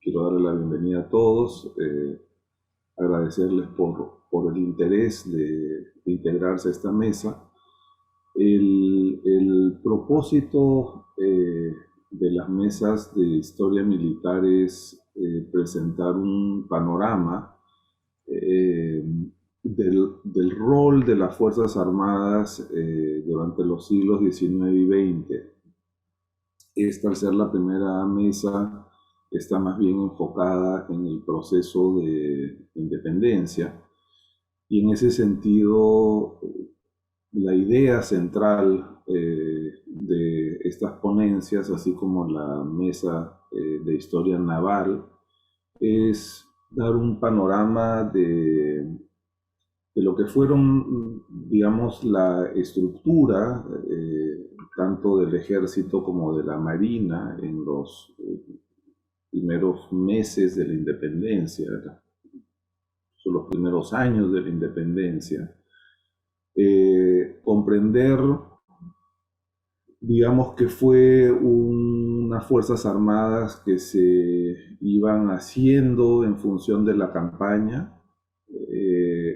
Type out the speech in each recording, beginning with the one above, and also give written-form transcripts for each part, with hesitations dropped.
Quiero darle la bienvenida a todos, agradecerles por el interés de integrarse a esta mesa. El propósito de las mesas de historia militar es presentar un panorama eh, del rol de las Fuerzas Armadas durante los siglos XIX y XX. Esta, al ser la primera mesa, está más bien enfocada en el proceso de independencia y en ese sentido la idea central de estas ponencias, así como la mesa de historia naval, es dar un panorama de lo que fueron, digamos, la estructura tanto del ejército como de la marina en los primeros meses de la independencia, son los primeros años de la independencia. Comprender, digamos, que fue unas fuerzas armadas que se iban haciendo en función de la campaña.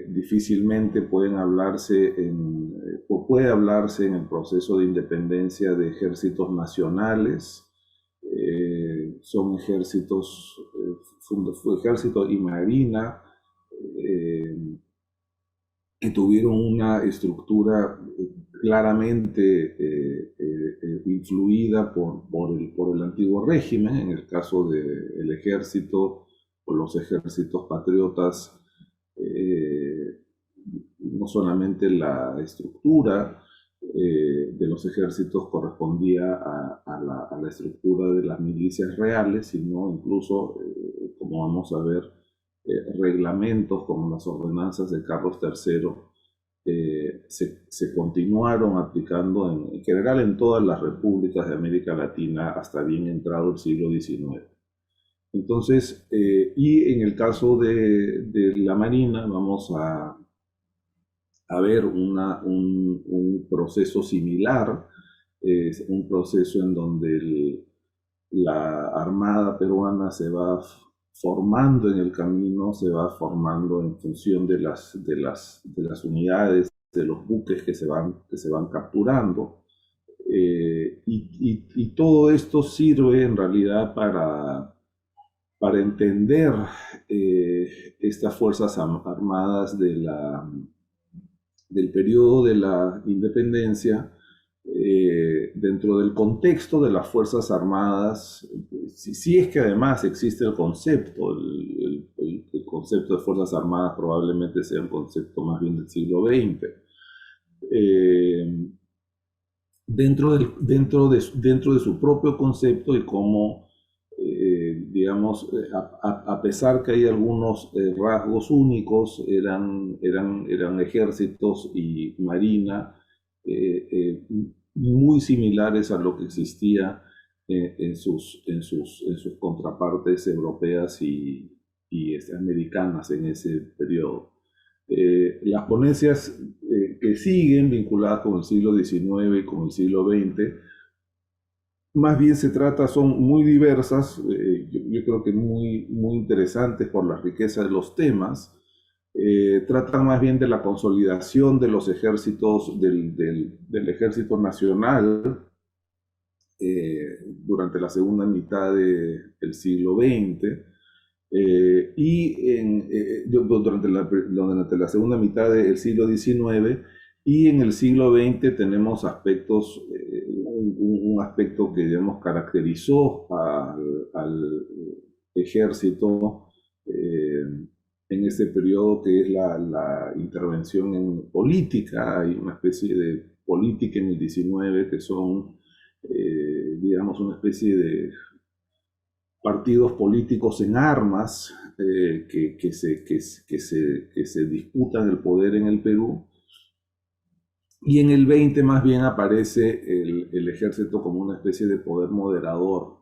Difícilmente puede hablarse en el proceso de independencia de ejércitos nacionales. Son ejércitos, fue ejército y marina, eh, que tuvieron una estructura claramente influida por el antiguo régimen. En el caso del ejército o los ejércitos patriotas, eh, no solamente la estructura de los ejércitos correspondía a la estructura de las milicias reales, sino incluso, como vamos a ver, reglamentos como las ordenanzas de Carlos III se continuaron aplicando en general en todas las repúblicas de América Latina hasta bien entrado el siglo XIX. Entonces, y en el caso de la Marina, vamos a ver un proceso similar, es un proceso en donde la Armada peruana se va formando en el camino, se va formando en función de las unidades, de los buques que se van capturando. Y todo esto sirve en realidad para entender estas fuerzas armadas del periodo de la independencia dentro del contexto de las Fuerzas Armadas, si es que además existe el concepto, el concepto de Fuerzas Armadas probablemente sea un concepto más bien del siglo XX. Eh, dentro de su propio concepto y cómo, digamos, a pesar que hay algunos rasgos únicos, eran ejércitos y marina eh, eh, muy similares a lo que existía en sus contrapartes europeas y americanas en ese periodo. Las ponencias que siguen vinculadas con el siglo XIX y con el siglo XX, más bien son muy diversas, yo creo que muy, muy interesantes por la riqueza de los temas. Tratan más bien de la consolidación de los ejércitos, del ejército nacional durante la segunda mitad del siglo XX. Durante la segunda mitad del siglo XIX, y en el siglo XX tenemos aspectos, un aspecto que digamos caracterizó al ejército eh, en ese periodo, que es la intervención en política. Hay una especie de política en el XIX que son, digamos, una especie de partidos políticos en armas que se disputan el poder en el Perú. Y en el 20 más bien aparece el ejército como una especie de poder moderador.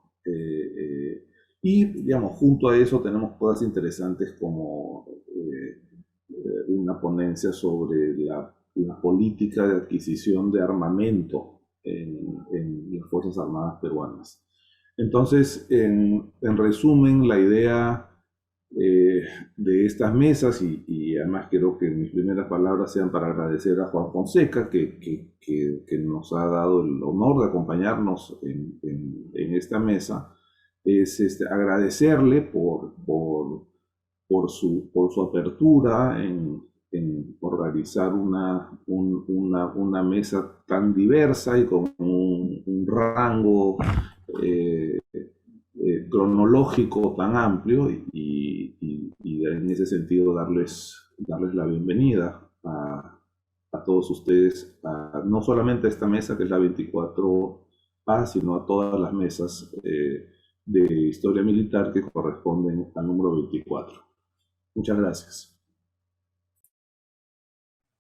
Y, digamos, junto a eso tenemos cosas interesantes como una ponencia sobre la política de adquisición de armamento en las Fuerzas Armadas peruanas. Entonces, en resumen, la idea eh, de estas mesas, y además quiero que mis primeras palabras sean para agradecer a Juan Fonseca, que nos ha dado el honor de acompañarnos en esta mesa, es agradecerle por su apertura en organizar una mesa tan diversa y con un rango eh, cronológico tan amplio y en ese sentido darles la bienvenida a todos ustedes, no solamente a esta mesa que es la 24A, sino a todas las mesas de historia militar que corresponden al número 24. Muchas gracias.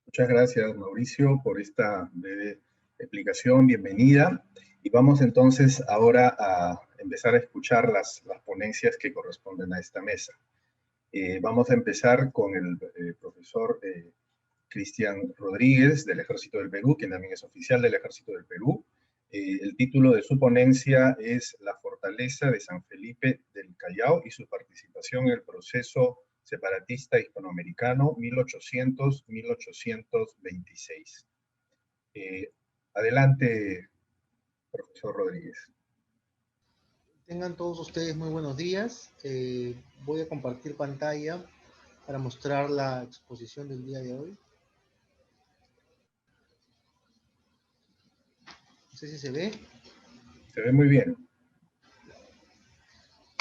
Muchas gracias, Mauricio, por esta breve explicación. Bienvenida. Y vamos entonces ahora a empezar a escuchar las ponencias que corresponden a esta mesa. Vamos a empezar con el profesor Cristian Rodríguez del Ejército del Perú, quien también es oficial del Ejército del Perú. El título de su ponencia es La fortaleza de San Felipe del Callao y su participación en el proceso separatista hispanoamericano 1800-1826. Adelante, profesor Rodríguez. Tengan todos ustedes muy buenos días. Voy a compartir pantalla para mostrar la exposición del día de hoy. No sé si se ve. Se ve muy bien.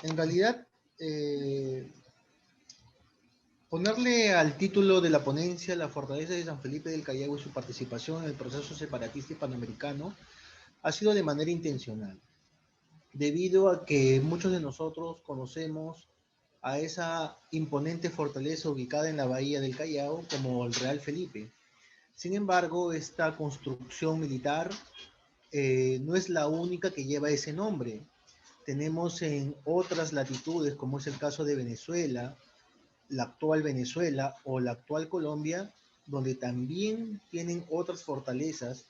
En realidad, ponerle al título de la ponencia La fortaleza de San Felipe del Callao y su participación en el proceso separatista hispanoamericano ha sido de manera intencional, debido a que muchos de nosotros conocemos a esa imponente fortaleza ubicada en la bahía del Callao como el Real Felipe. Sin embargo, esta construcción militar no es la única que lleva ese nombre. Tenemos en otras latitudes, como es el caso de Venezuela, la actual Venezuela o la actual Colombia, donde también tienen otras fortalezas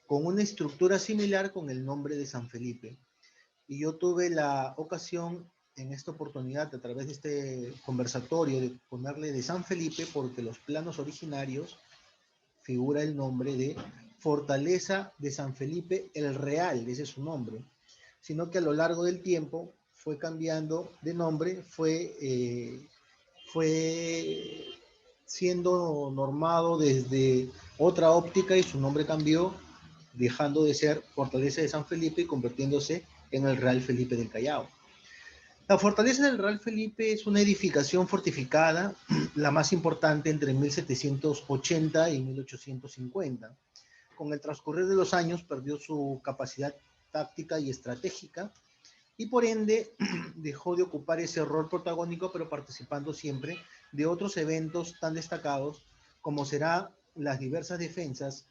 con una estructura similar con el nombre de San Felipe. Y yo tuve la ocasión en esta oportunidad, a través de este conversatorio, de ponerle de San Felipe porque los planos originarios figura el nombre de Fortaleza de San Felipe el Real, ese es su nombre, sino que a lo largo del tiempo fue cambiando de nombre, fue siendo normado desde otra óptica y su nombre cambió, dejando de ser Fortaleza de San Felipe y convirtiéndose en el Real Felipe del Callao. La fortaleza del Real Felipe es una edificación fortificada, la más importante entre 1780 y 1850. Con el transcurrir de los años perdió su capacidad táctica y estratégica y por ende dejó de ocupar ese rol protagónico, pero participando siempre de otros eventos tan destacados como será las diversas defensas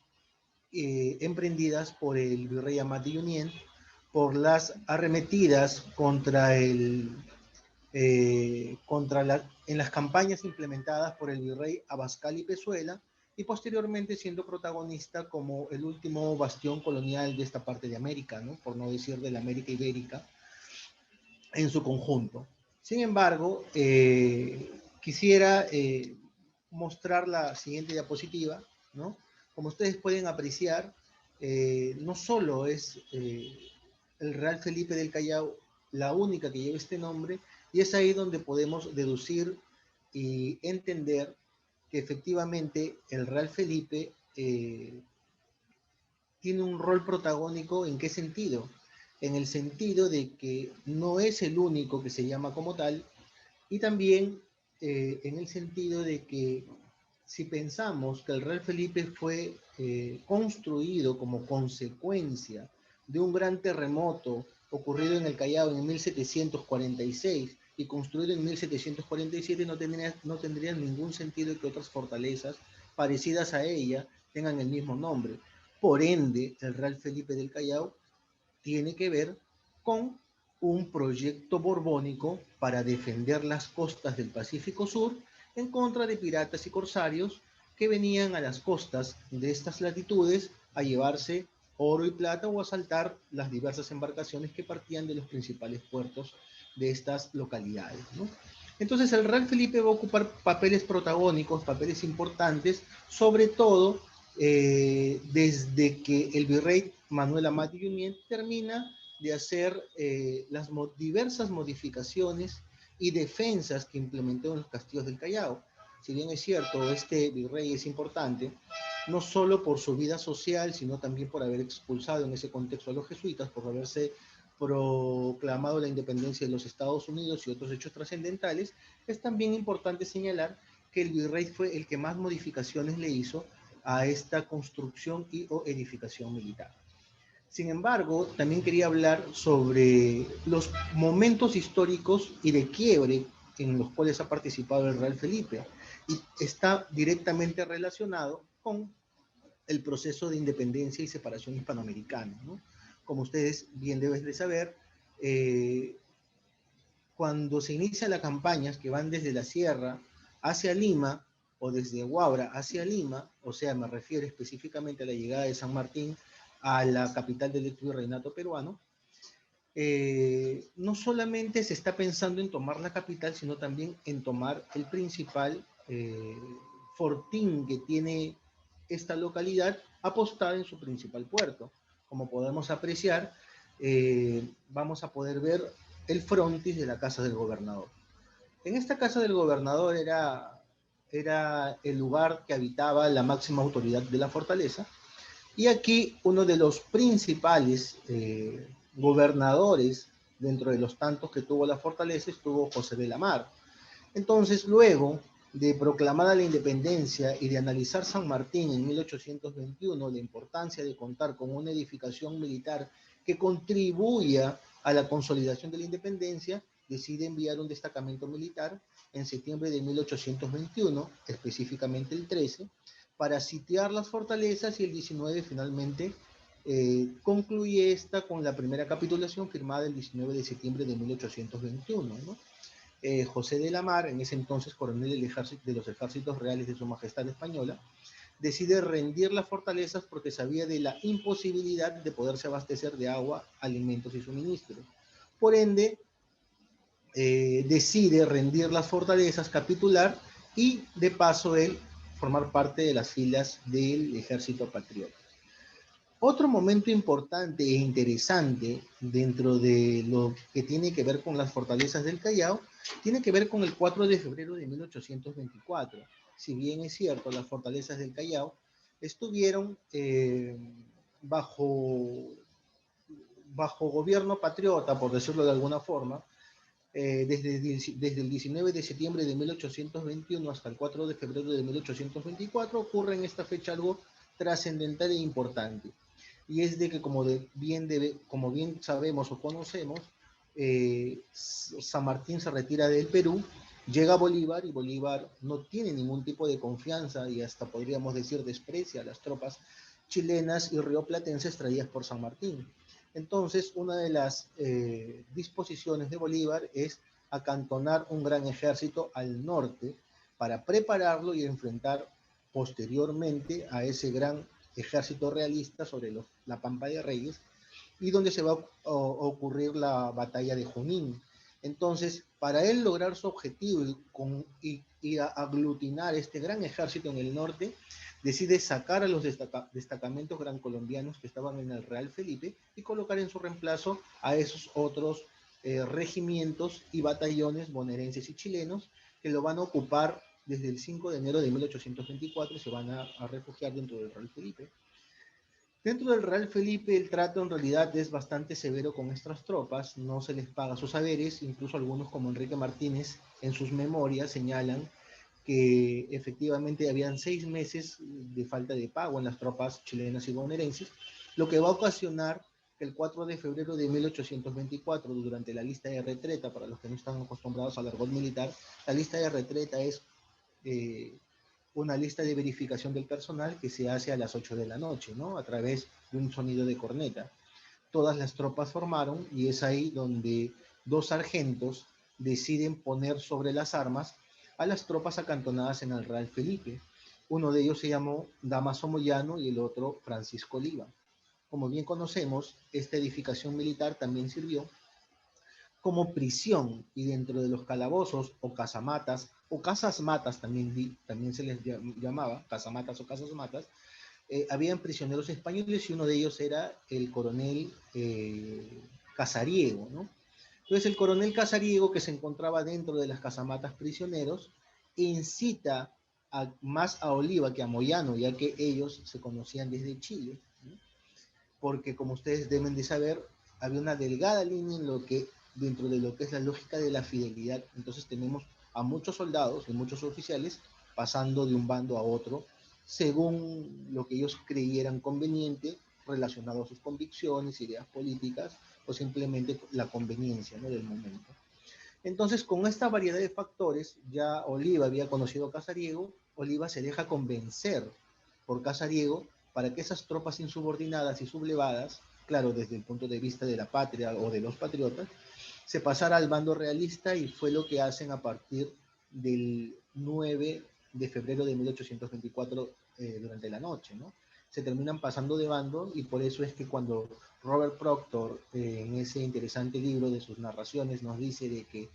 emprendidas por el virrey Amat de Junín, por las arremetidas en las campañas implementadas por el virrey Abascal y Pezuela, y posteriormente siendo protagonista como el último bastión colonial de esta parte de América, ¿no? Por no decir de la América Ibérica en su conjunto. Sin embargo, quisiera mostrar la siguiente diapositiva, ¿no? Como ustedes pueden apreciar, no solo es el Real Felipe del Callao la única que lleva este nombre, y es ahí donde podemos deducir y entender que efectivamente el Real Felipe tiene un rol protagónico. ¿En qué sentido? En el sentido de que no es el único que se llama como tal, y también en el sentido de que si pensamos que el Real Felipe fue construido como consecuencia de un gran terremoto ocurrido en el Callao en 1746 y construido en 1747, no tendría ningún sentido que otras fortalezas parecidas a ella tengan el mismo nombre. Por ende, el Real Felipe del Callao tiene que ver con un proyecto borbónico para defender las costas del Pacífico Sur en contra de piratas y corsarios que venían a las costas de estas latitudes a llevarse oro y plata o asaltar las diversas embarcaciones que partían de los principales puertos de estas localidades, ¿no? Entonces el Real Felipe va a ocupar papeles protagónicos, papeles importantes, sobre todo desde que el virrey Manuel Amat Yumién termina de hacer las diversas modificaciones y defensas que implementó en los castillos del Callao. Si bien es cierto, este virrey es importante, no solo por su vida social, sino también por haber expulsado en ese contexto a los jesuitas, por haberse proclamado la independencia de los Estados Unidos y otros hechos trascendentales. Es también importante señalar que el virrey fue el que más modificaciones le hizo a esta construcción y o edificación militar. Sin embargo, también quería hablar sobre los momentos históricos y de quiebre en los cuales ha participado el Real Felipe, y está directamente relacionado con el proceso de independencia y separación hispanoamericana, ¿no? Como ustedes bien deben de saber, cuando se inician las campañas que van desde la sierra hacia Lima o desde Huaura hacia Lima, o sea, me refiero específicamente a la llegada de San Martín a la capital del virreinato peruano, no solamente se está pensando en tomar la capital, sino también en tomar el principal fortín que tiene esta localidad apostada en su principal puerto. Como podemos apreciar, vamos a poder ver el frontis de la casa del gobernador. En esta casa del gobernador era el lugar que habitaba la máxima autoridad de la fortaleza, y aquí uno de los principales gobernadores dentro de los tantos que tuvo la fortaleza estuvo José de la Mar. Entonces, luego de proclamada la independencia y de analizar San Martín en 1821 la importancia de contar con una edificación militar que contribuya a la consolidación de la independencia, decide enviar un destacamento militar en septiembre de 1821, específicamente el 13, para sitiar las fortalezas, y el 19 finalmente concluye esta con la primera capitulación firmada el 19 de septiembre de 1821, ¿no? José de la Mar, en ese entonces coronel de los ejércitos reales de su majestad española, decide rendir las fortalezas porque sabía de la imposibilidad de poderse abastecer de agua, alimentos y suministros. Por ende, decide rendir las fortalezas, capitular y de paso él formar parte de las filas del ejército patriota. Otro momento importante e interesante dentro de lo que tiene que ver con las fortalezas del Callao tiene que ver con el 4 de febrero de 1824. Si bien es cierto, las fortalezas del Callao estuvieron bajo gobierno patriota, por decirlo de alguna forma, desde el 19 de septiembre de 1821 hasta el 4 de febrero de 1824, ocurre en esta fecha algo trascendental e importante. Y es de que, como bien sabemos o conocemos, San Martín se retira del Perú, llega a Bolívar, y Bolívar no tiene ningún tipo de confianza y hasta podríamos decir desprecia a las tropas chilenas y rioplatenses traídas por San Martín. Entonces, una de las disposiciones de Bolívar es acantonar un gran ejército al norte para prepararlo y enfrentar posteriormente a ese gran ejército realista sobre la Pampa de Reyes, y donde se va a ocurrir la batalla de Junín. Entonces, para él lograr su objetivo y aglutinar este gran ejército en el norte, decide sacar a los destacamentos gran colombianos que estaban en el Real Felipe y colocar en su reemplazo a esos otros regimientos y batallones bonaerenses y chilenos que lo van a ocupar desde el 5 de enero de 1824 y se van a refugiar dentro del Real Felipe. Dentro del Real Felipe el trato en realidad es bastante severo con estas tropas, no se les paga sus haberes, incluso algunos como Enrique Martínez en sus memorias señalan que efectivamente habían 6 meses de falta de pago en las tropas chilenas y bonaerenses, lo que va a ocasionar que el 4 de febrero de 1824, durante la lista de retreta, para los que no están acostumbrados al argot militar, la lista de retreta es una lista de verificación del personal que se hace a las 8 de la noche, ¿no? A través de un sonido de corneta. Todas las tropas formaron y es ahí donde 2 sargentos deciden poner sobre las armas a las tropas acantonadas en el Real Felipe. Uno de ellos se llamó Damaso Moyano y el otro Francisco Oliva. como bien conocemos, esta edificación militar también sirvió como prisión, y dentro de los calabozos o casamatas, o casas matas también se les llamaba, casamatas o casas matas, habían prisioneros españoles y uno de ellos era el coronel Casariego, ¿no? Entonces el coronel Casariego, que se encontraba dentro de las casamatas prisioneros, incita más a Oliva que a Moyano, ya que ellos se conocían desde Chile, ¿no? Porque como ustedes deben de saber, había una delgada línea dentro de lo que es la lógica de la fidelidad. Entonces tenemos a muchos soldados y muchos oficiales pasando de un bando a otro, según lo que ellos creyeran conveniente, relacionado a sus convicciones, ideas políticas, o simplemente la conveniencia, ¿no?, del momento. Entonces, con esta variedad de factores, ya Oliva había conocido a Casariego, Oliva se deja convencer por Casariego para que esas tropas insubordinadas y sublevadas, claro, desde el punto de vista de la patria o de los patriotas, se pasara al bando realista, y fue lo que hacen a partir del 9 de febrero de 1824 durante la noche, ¿no? Se terminan pasando de bando, y por eso es que cuando Robert Proctor, en ese interesante libro de sus narraciones, nos dice de que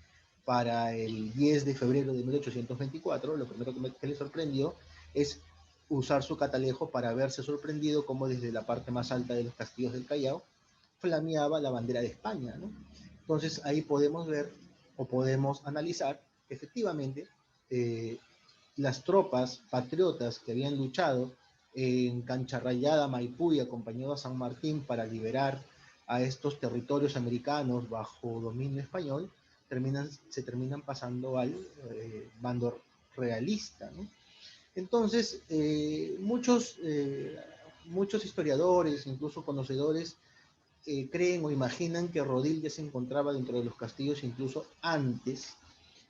para el 10 de febrero de 1824, lo primero que le sorprendió es usar su catalejo para verse sorprendido como desde la parte más alta de los castillos del Callao flameaba la bandera de España, ¿no? Entonces ahí podemos ver o podemos analizar efectivamente eh, las tropas patriotas que habían luchado en Cancha Rayada, Maipú, y acompañado a San Martín para liberar a estos territorios americanos bajo dominio español, se terminan pasando al bando realista, ¿no? Entonces, muchos historiadores, incluso conocedores, creen o imaginan que Rodil ya se encontraba dentro de los castillos incluso antes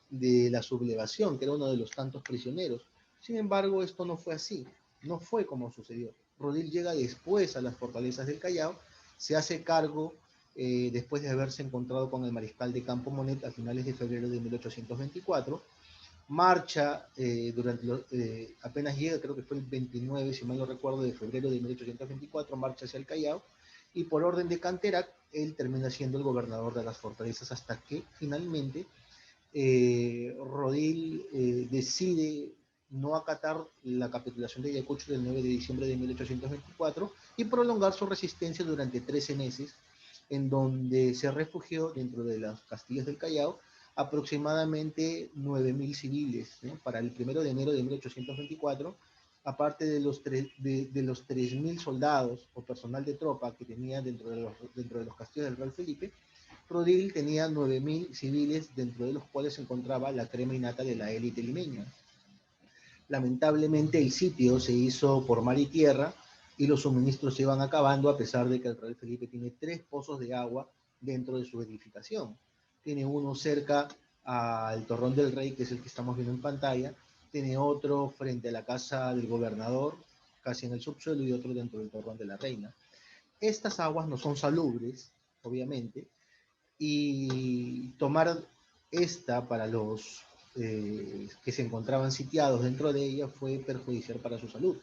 de la sublevación, que era uno de los tantos prisioneros. Sin embargo, esto no fue así, no fue como sucedió. Rodil llega después a las fortalezas del Callao, se hace cargo después de haberse encontrado con el mariscal de Campo Monet a finales de febrero de 1824, marcha apenas llega, creo que fue el 29, si mal no recuerdo, de febrero de 1824, marcha hacia el Callao, y por orden de Canterac, él termina siendo el gobernador de las fortalezas hasta que finalmente Rodil decide no acatar la capitulación de Ayacucho del 9 de diciembre de 1824 y prolongar su resistencia durante 13 meses, en donde se refugió dentro de los castillos del Callao aproximadamente 9.000 civiles, ¿no? Para el 1 de enero de 1824, aparte de los 3.000 soldados o personal de tropa que tenía dentro de los castillos del Real Felipe, Rodil tenía 9.000 civiles, dentro de los cuales se encontraba la crema innata de la élite limeña. Lamentablemente el sitio se hizo por mar y tierra, y los suministros se iban acabando, a pesar de que el Real Felipe tiene 3 pozos de agua dentro de su edificación. Tiene uno cerca al Torrón del Rey, que es el que estamos viendo en pantalla, tiene otro frente a la casa del gobernador, casi en el subsuelo, y otro dentro del Torrón de la Reina. Estas aguas no son salubres, obviamente, y tomar esta para los que se encontraban sitiados dentro de ella fue perjudicial para su salud.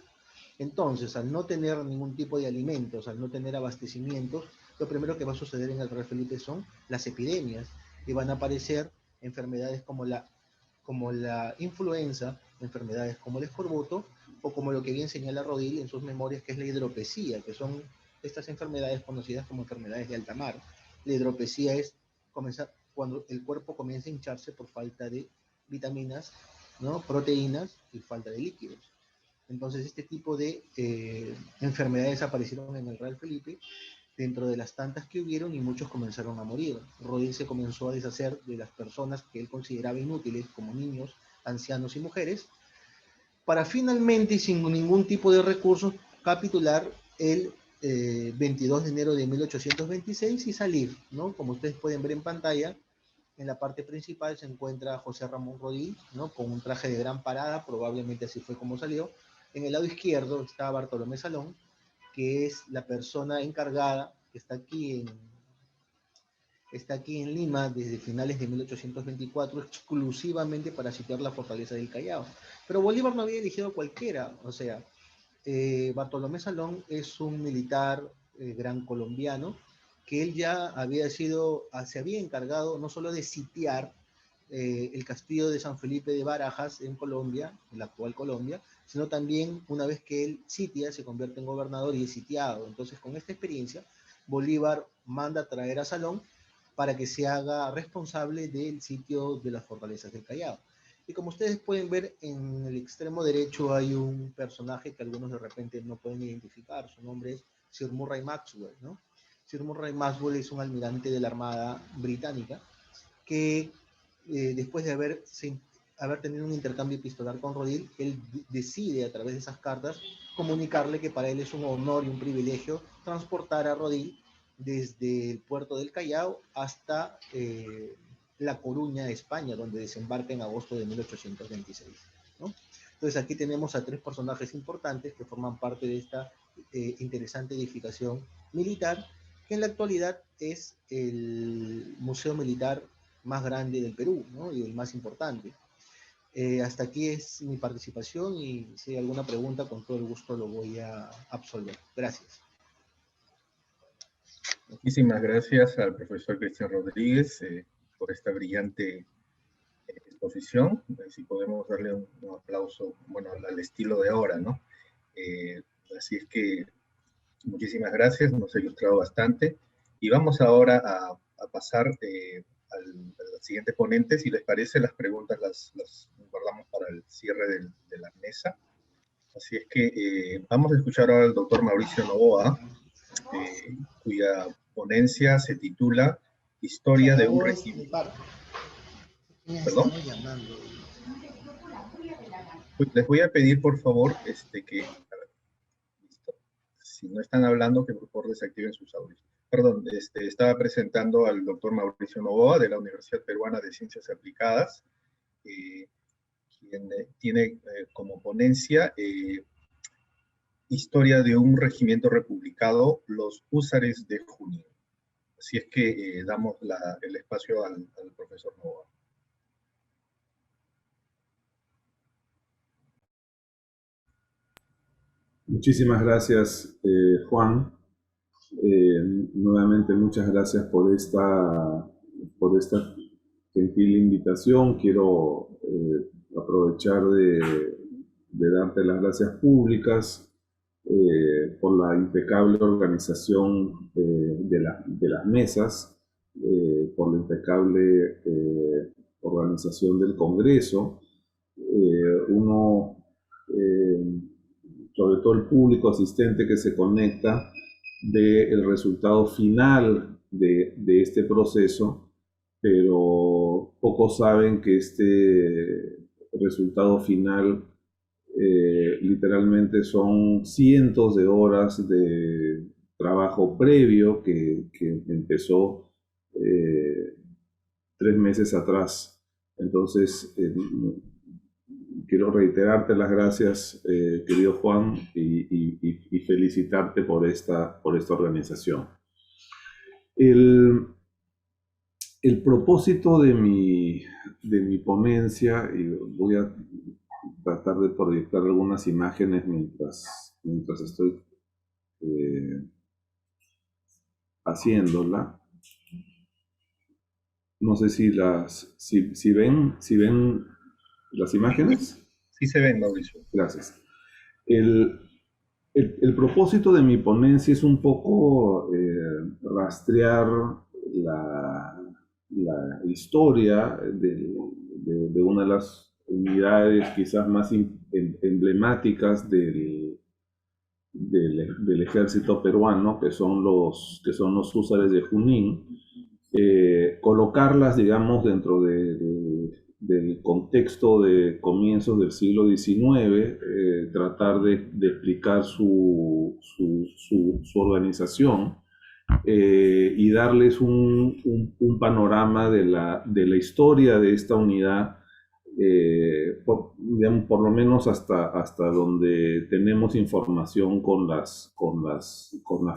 Entonces, al no tener ningún tipo de alimentos, al no tener abastecimientos, lo primero que va a suceder en el Real Felipe son las epidemias, y van a aparecer enfermedades como la influenza, enfermedades como el escorbuto, o como lo que bien señala Rodil en sus memorias, que es la hidropesía, que son estas enfermedades conocidas como enfermedades de alta mar. La hidropesía es cuando el cuerpo comienza a hincharse por falta de vitaminas, ¿no?, proteínas, y falta de líquidos. Entonces, este tipo de enfermedades aparecieron en el Real Felipe, dentro de las tantas que hubieron, y muchos comenzaron a morir. Rodil se comenzó a deshacer de las personas que él consideraba inútiles, como niños, ancianos y mujeres, para finalmente, y sin ningún tipo de recursos, capitular el 22 de enero de 1826 y salir, ¿no? Como ustedes pueden ver en pantalla, en la parte principal se encuentra José Ramón Rodil, ¿no?, con un traje de gran parada, probablemente así fue como salió. En el lado izquierdo está Bartolomé Salón, que es la persona encargada, que está aquí en Lima desde finales de 1824, exclusivamente para sitiar la fortaleza del Callao. Pero Bolívar no había elegido a cualquiera, o sea, Bartolomé Salón es un militar gran colombiano, que él ya se había encargado no solo de sitiar el castillo de San Felipe de Barajas en Colombia, en la actual Colombia, sino también una vez que él sitia, se convierte en gobernador y es sitiado. Entonces, con esta experiencia, Bolívar manda a traer a Salón para que se haga responsable del sitio de las fortalezas del Callao. Y como ustedes pueden ver, en el extremo derecho hay un personaje que algunos de repente no pueden identificar. Su nombre es Sir Murray Maxwell, ¿no? Sir Murray Maxwell es un almirante de la Armada Británica que después de haber tenido un intercambio epistolar con Rodil, él decide a través de esas cartas comunicarle que para él es un honor y un privilegio transportar a Rodil desde el puerto del Callao hasta La Coruña, España, donde desembarca en agosto de 1826, ¿no? Entonces aquí tenemos a tres personajes importantes que forman parte de esta interesante edificación militar, que en la actualidad es el museo militar más grande del Perú, ¿no? Y el más importante. Hasta aquí es mi participación y si hay alguna pregunta, con todo el gusto lo voy a absolver. Gracias. Muchísimas gracias al profesor Cristian Rodríguez por esta brillante exposición. Si podemos darle un aplauso, bueno, al estilo de ahora, ¿no? Así es que muchísimas gracias, nos ha ilustrado bastante. Y vamos ahora a pasar al siguiente ponente. Si les parece, las preguntas las guardamos para el cierre de la mesa. Así es que vamos a escuchar ahora al doctor Mauricio Novoa, cuya ponencia se titula Historia de un régimen. ¿Perdón? Pues les voy a pedir, por favor, que si no están hablando, que por favor desactiven sus audios. Perdón, estaba presentando al doctor Mauricio Novoa de la Universidad Peruana de Ciencias Aplicadas, quien tiene como ponencia Historia de un regimiento republicano, los húsares de Junín. Así es que damos el espacio al profesor Novoa. Muchísimas gracias, Juan. Nuevamente, muchas gracias por esta gentil invitación. Quiero aprovechar de darte las gracias públicas por la impecable organización de las mesas, por la impecable organización del Congreso. Sobre todo el público asistente que se conecta, del resultado final de este proceso, pero pocos saben que este resultado final literalmente son cientos de horas de trabajo previo que empezó 3 meses atrás. Entonces, quiero reiterarte las gracias, querido Juan, y felicitarte por esta organización. El propósito de mi ponencia, y voy a tratar de proyectar algunas imágenes mientras estoy haciéndola. No sé si ven las imágenes. Sí se ven, Mauricio. Gracias. El propósito de mi ponencia es un poco rastrear la historia de una de las unidades quizás más emblemáticas del ejército peruano, que son los húsares de Junín. Colocarlas, digamos, dentro del contexto de comienzos del siglo XIX, tratar de explicar su organización y darles un panorama de la historia de esta unidad, digamos, por lo menos hasta donde tenemos información con las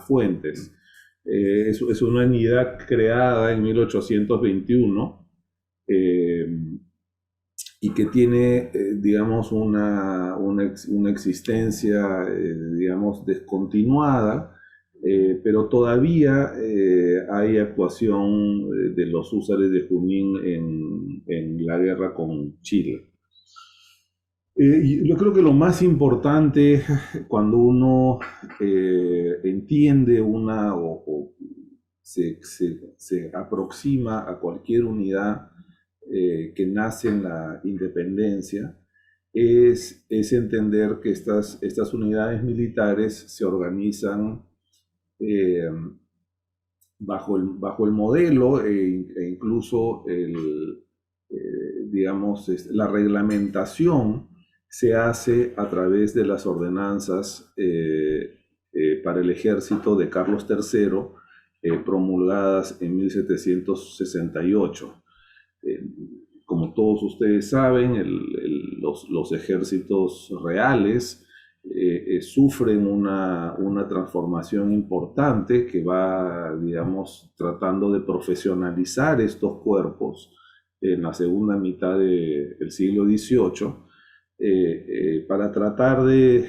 fuentes. Es una unidad creada en 1821 y que tiene, digamos, una existencia, digamos, descontinuada, pero todavía hay actuación de los húsares de Junín en la guerra con Chile. Y yo creo que lo más importante cuando uno entiende o se aproxima a cualquier unidad que nace en la independencia es entender que estas unidades militares se organizan eh, bajo el modelo e incluso digamos, la reglamentación se hace a través de las ordenanzas para el ejército de Carlos III, promulgadas en 1768. Como todos ustedes saben, los ejércitos reales sufren una transformación importante que va, digamos, tratando de profesionalizar estos cuerpos en la segunda mitad del siglo XVIII, para tratar de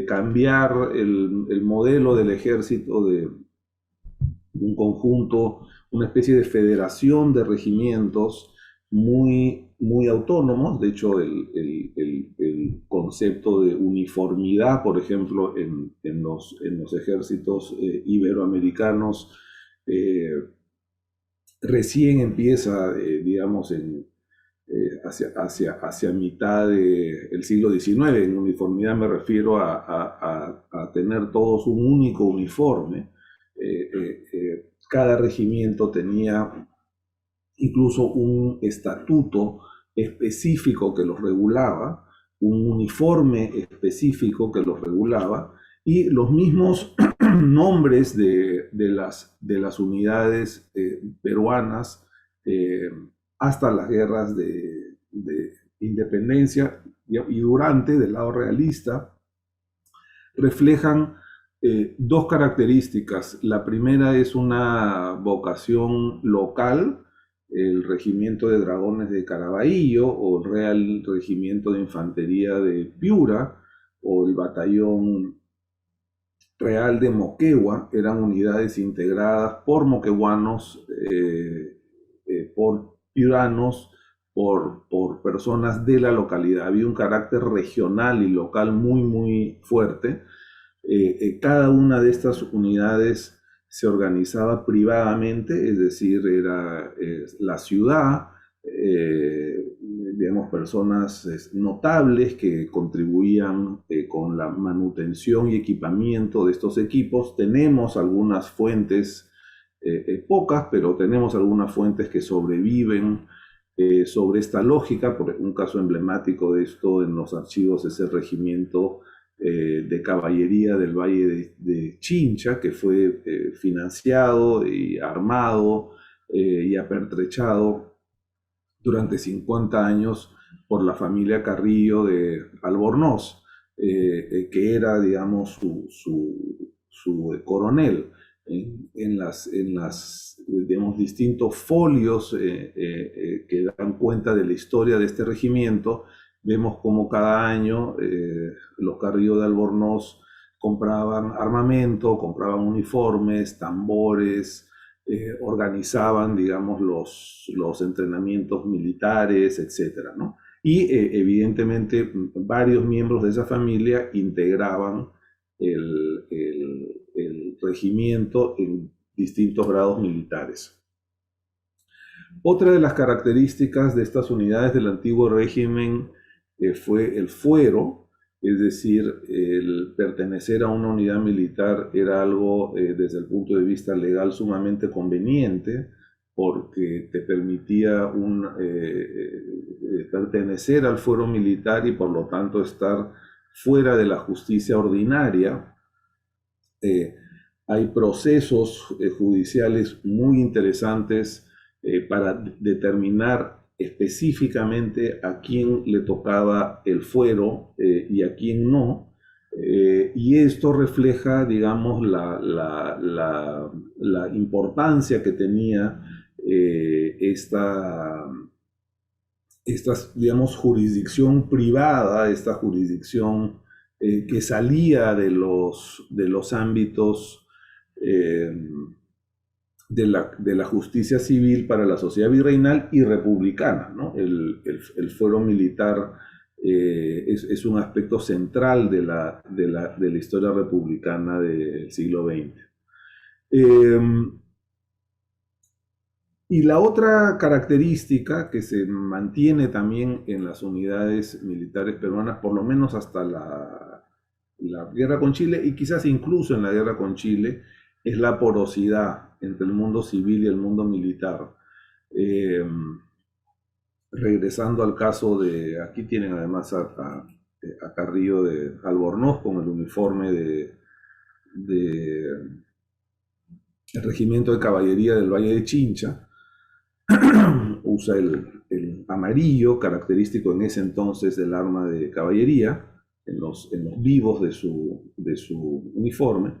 cambiar el modelo del ejército de un conjunto, una especie de federación de regimientos muy autónomos. De hecho, el concepto de uniformidad, por ejemplo, en los ejércitos iberoamericanos, recién empieza, digamos, hacia mitad del siglo XIX. En uniformidad me refiero a tener todos un único uniforme. Cada regimiento tenía incluso un estatuto específico que los regulaba, un uniforme específico que los regulaba, y los mismos nombres de las unidades peruanas hasta las guerras de independencia y durante, del lado realista, reflejan dos características. La primera es una vocación local, el Regimiento de Dragones de Caraballo o el Real Regimiento de Infantería de Piura o el Batallón Real de Moquegua. Eran unidades integradas por moqueguanos, por piuranos, por personas de la localidad. Había un carácter regional y local muy fuerte. Cada una de estas unidades se organizaba privadamente, es decir, era la ciudad, digamos, personas notables que contribuían con la manutención y equipamiento de estos equipos. Tenemos algunas fuentes, pocas, pero tenemos algunas fuentes que sobreviven sobre esta lógica. Por un caso emblemático de esto en los archivos es el regimiento de caballería del Valle de Chincha, que fue financiado y armado y apertrechado durante 50 años por la familia Carrillo de Albornoz, que era, digamos, su coronel. En las digamos, distintos folios que dan cuenta de la historia de este regimiento, vemos cómo cada año los Carrillo de Albornoz compraban armamento, compraban uniformes, tambores, organizaban, digamos, los entrenamientos militares, etcétera, ¿no? Y evidentemente varios miembros de esa familia integraban el regimiento en distintos grados militares. Otra de las características de estas unidades del antiguo régimen fue el fuero, es decir, el pertenecer a una unidad militar era algo desde el punto de vista legal sumamente conveniente, porque te permitía pertenecer al fuero militar y por lo tanto estar fuera de la justicia ordinaria. Hay procesos judiciales muy interesantes para determinar específicamente a quién le tocaba el fuero y a quién no. Y esto refleja, digamos, la importancia que tenía esta, digamos, jurisdicción privada, esta jurisdicción que salía de los ámbitos de la justicia civil para la sociedad virreinal y republicana, ¿no? El fuero militar es un aspecto central de la historia republicana del siglo XX. Y la otra característica que se mantiene también en las unidades militares peruanas, por lo menos hasta la guerra con Chile, y quizás incluso en la guerra con Chile, es la porosidad entre el mundo civil y el mundo militar. Regresando al caso de, aquí tienen además a Carrillo de Albornoz con el uniforme del Regimiento de Caballería del Valle de Chincha. Usa el amarillo, característico en ese entonces del arma de caballería, en los vivos de su uniforme.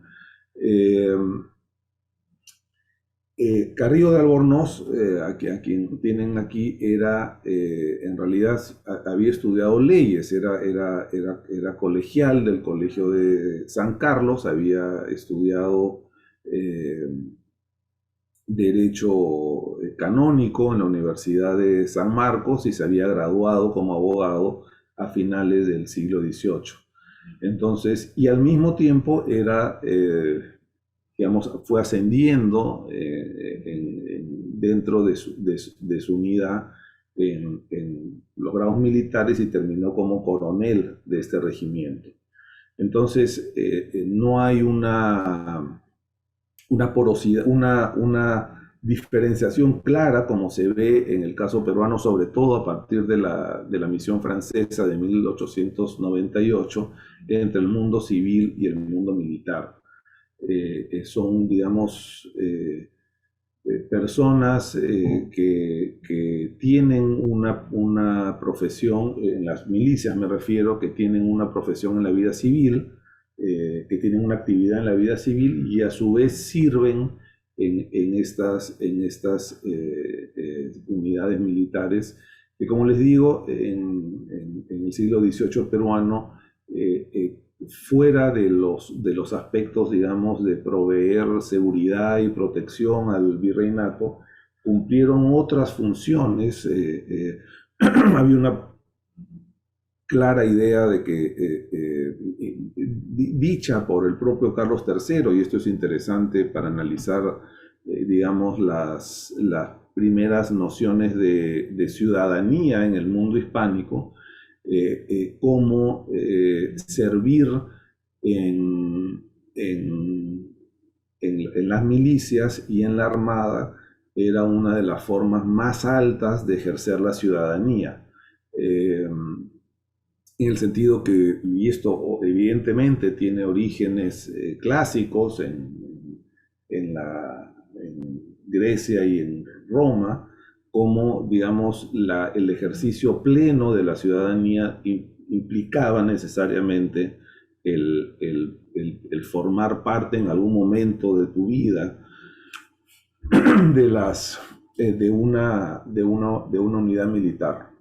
Carrillo de Albornoz, a quien tienen aquí, era, en realidad, había estudiado leyes, era colegial del Colegio de San Carlos, había estudiado Derecho Canónico en la Universidad de San Marcos y se había graduado como abogado a finales del siglo XVIII. Entonces, y al mismo tiempo era, digamos, fue ascendiendo dentro de su unidad en los grados militares y terminó como coronel de este regimiento. Entonces, no hay una porosidad, una diferenciación clara como se ve en el caso peruano, sobre todo a partir de la misión francesa de 1898 entre el mundo civil y el mundo militar. Son, digamos, personas que tienen una profesión, en las milicias me refiero, que tienen una profesión en la vida civil, que tienen una actividad en la vida civil y a su vez sirven en estas unidades militares, que como les digo, en el siglo XVIII peruano, fuera de los aspectos, digamos, de proveer seguridad y protección al virreinato, cumplieron otras funciones. Había una clara idea de que, dicha por el propio Carlos III, y esto es interesante para analizar, digamos, las primeras nociones de ciudadanía en el mundo hispánico, cómo servir en las milicias y en la armada era una de las formas más altas de ejercer la ciudadanía. En el sentido que, y esto evidentemente tiene orígenes clásicos en Grecia y en Roma, como, digamos, el ejercicio pleno de la ciudadanía implicaba necesariamente el formar parte en algún momento de tu vida de una unidad militar.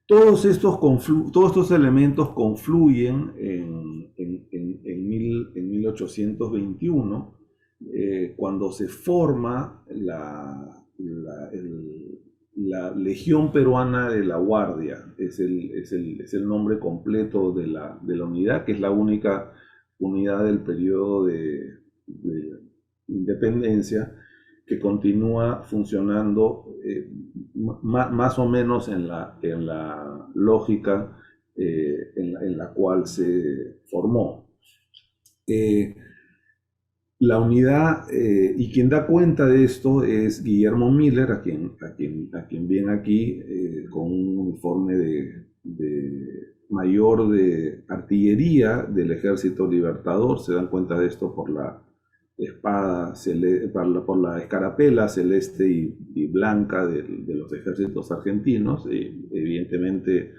Todos estos elementos confluyen en 1821, cuando se forma la Legión Peruana de la Guardia. Es el nombre completo de la unidad, que es la única unidad del periodo de independencia que continúa funcionando más o menos en la lógica en la cual se formó. La unidad, y quien da cuenta de esto es Guillermo Miller, a quien ven aquí con un uniforme de mayor de artillería del Ejército Libertador. Se dan cuenta de esto por la espada, por la escarapela celeste y blanca de los ejércitos argentinos, evidentemente,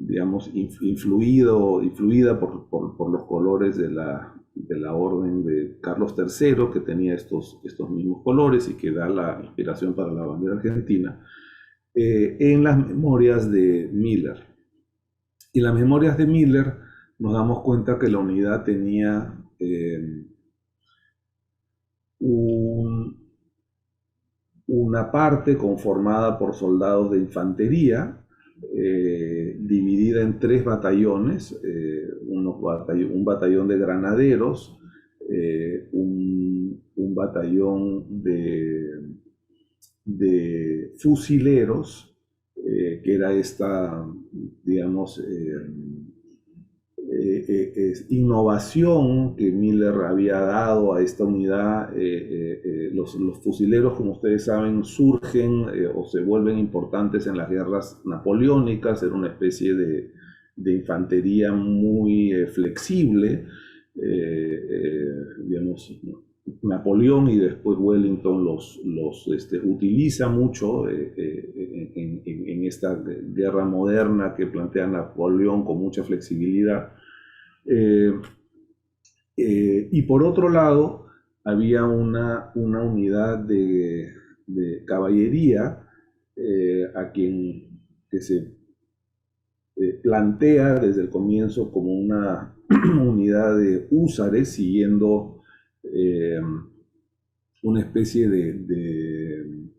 digamos, influida por los colores de la orden de Carlos III, que tenía estos mismos colores y que da la inspiración para la bandera argentina, en las memorias de Miller. Y en las memorias de Miller nos damos cuenta que la unidad tenía un, una parte conformada por soldados de infantería, dividida en 3 batallones, un batallón de granaderos, un batallón de fusileros, que era esta, digamos, innovación que Miller había dado a esta unidad. Los fusileros, como ustedes saben, surgen o se vuelven importantes en las guerras napoleónicas. Era una especie de infantería muy flexible, digamos. Napoleón y después Wellington los utiliza mucho en esta guerra moderna que plantea Napoleón con mucha flexibilidad. Y por otro lado, había una unidad de caballería a quien que se plantea desde el comienzo como una unidad de húsares, siguiendo una especie de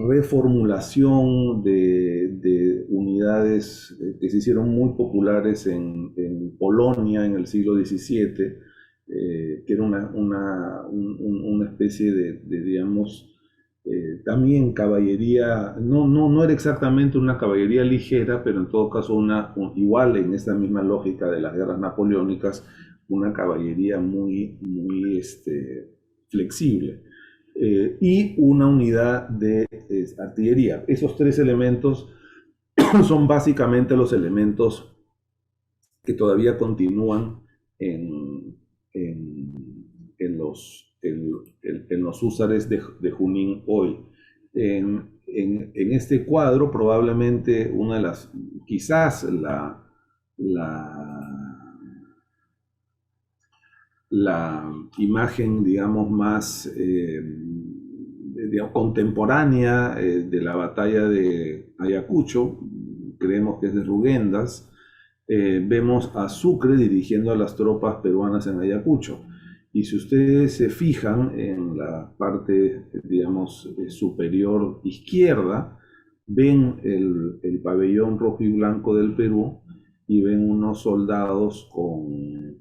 reformulación de unidades que se hicieron muy populares en Polonia en el siglo XVII, que era una especie digamos, también caballería. No era exactamente una caballería ligera, pero en todo caso igual en esta misma lógica de las guerras napoleónicas, una caballería muy flexible. Y una unidad de artillería. Esos 3 elementos son básicamente los elementos que todavía continúan en los húsares de Junín hoy. En este cuadro, probablemente una de las, quizás la imagen, digamos, más digamos, contemporánea de la batalla de Ayacucho, creemos que es de Rugendas. Vemos a Sucre dirigiendo a las tropas peruanas en Ayacucho. Y si ustedes se fijan en la parte, digamos, superior izquierda, ven el pabellón rojo y blanco del Perú y ven unos soldados con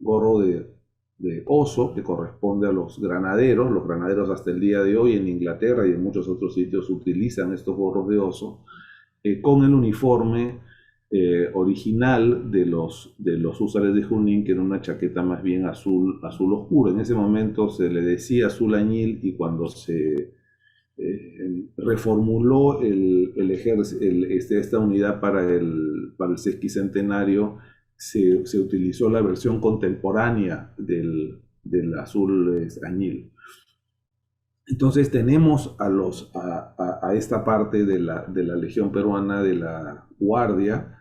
gorro de oso, que corresponde a los granaderos. Los granaderos hasta el día de hoy en Inglaterra y en muchos otros sitios utilizan estos gorros de oso, con el uniforme original de los húsares de Junín, que era una chaqueta más bien azul oscuro. En ese momento se le decía azul añil, y cuando se reformuló esta unidad para el sesquicentenario, se utilizó la versión contemporánea del azul añil. Entonces tenemos a esta parte de la Legión Peruana de la Guardia,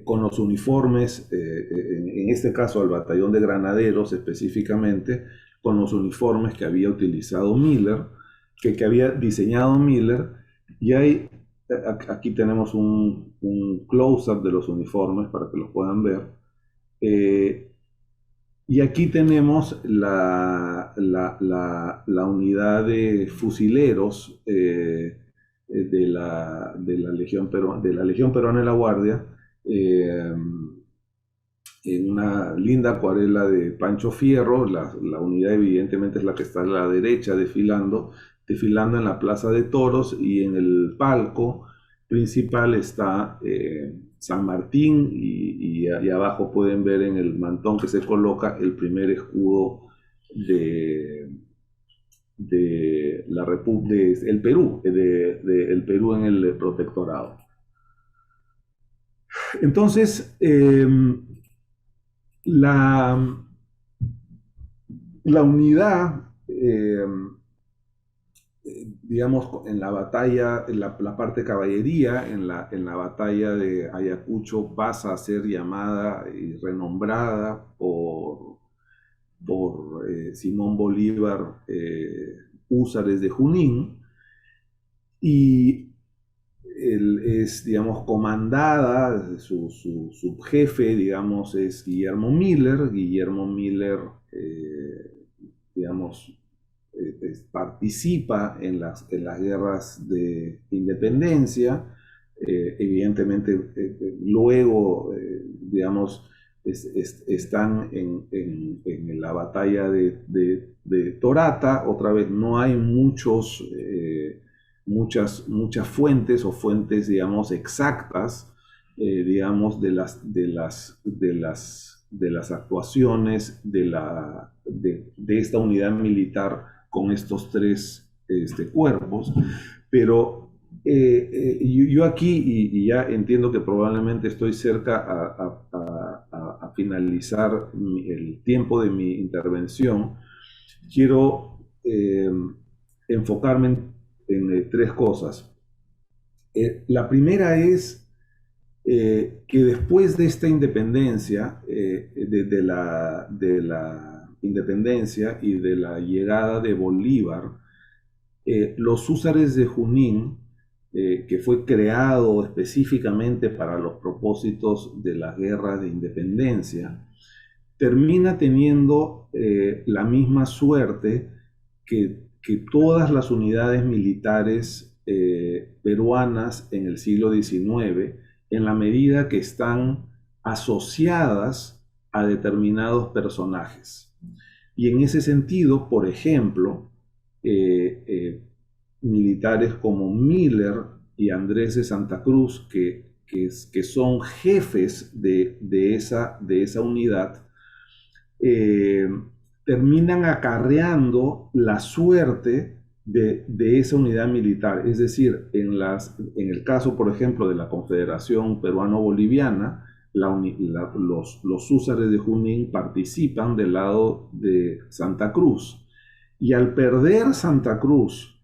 con los uniformes, en este caso al batallón de granaderos específicamente, con los uniformes que había utilizado Miller, que había diseñado Miller. Y aquí tenemos un close-up de los uniformes para que los puedan ver. Y aquí tenemos la unidad de fusileros de la Legión Peruana de la Guardia, en una linda acuarela de Pancho Fierro. La unidad evidentemente es la que está a la derecha, desfilando en la Plaza de Toros, y en el palco principal está San Martín, y abajo pueden ver en el mantón que se coloca el primer escudo de la República, el Perú, el Perú en el protectorado. Entonces, la unidad, digamos, en la batalla, en la parte caballería, en la batalla de Ayacucho, pasa a ser llamada y renombrada por Simón Bolívar, húsares de Junín. Y es, digamos, comandada, su subjefe, digamos, es Guillermo Miller. Guillermo Miller, digamos, participa en las guerras de independencia. Evidentemente, luego, digamos, están en la batalla de Torata. Otra vez, no hay muchas fuentes o fuentes, digamos, exactas, digamos, de las actuaciones de esta unidad militar con estos tres cuerpos. Pero yo aquí, y ya entiendo que probablemente estoy cerca a finalizar el tiempo de mi intervención, quiero enfocarme en tres cosas. La primera es que después de esta independencia, de la independencia y de la llegada de Bolívar, los húsares de Junín, que fue creado específicamente para los propósitos de la guerra de independencia, termina teniendo la misma suerte que todas las unidades militares peruanas en el siglo XIX, en la medida que están asociadas a determinados personajes. Y en ese sentido, por ejemplo, militares como Miller y Andrés de Santa Cruz, que son jefes de esa unidad, terminan acarreando la suerte de esa unidad militar. Es decir, en el caso, por ejemplo, de la Confederación Peruano-Boliviana, los húsares de Junín participan del lado de Santa Cruz. Y al perder Santa Cruz,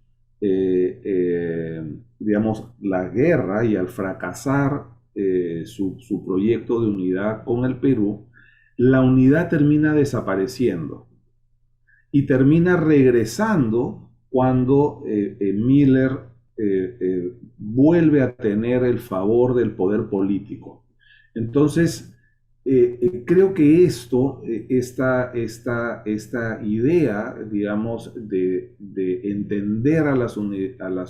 digamos, la guerra, y al fracasar su proyecto de unidad con el Perú, la unidad termina desapareciendo y termina regresando cuando Miller vuelve a tener el favor del poder político. Entonces, creo que esta idea, digamos, de entender a las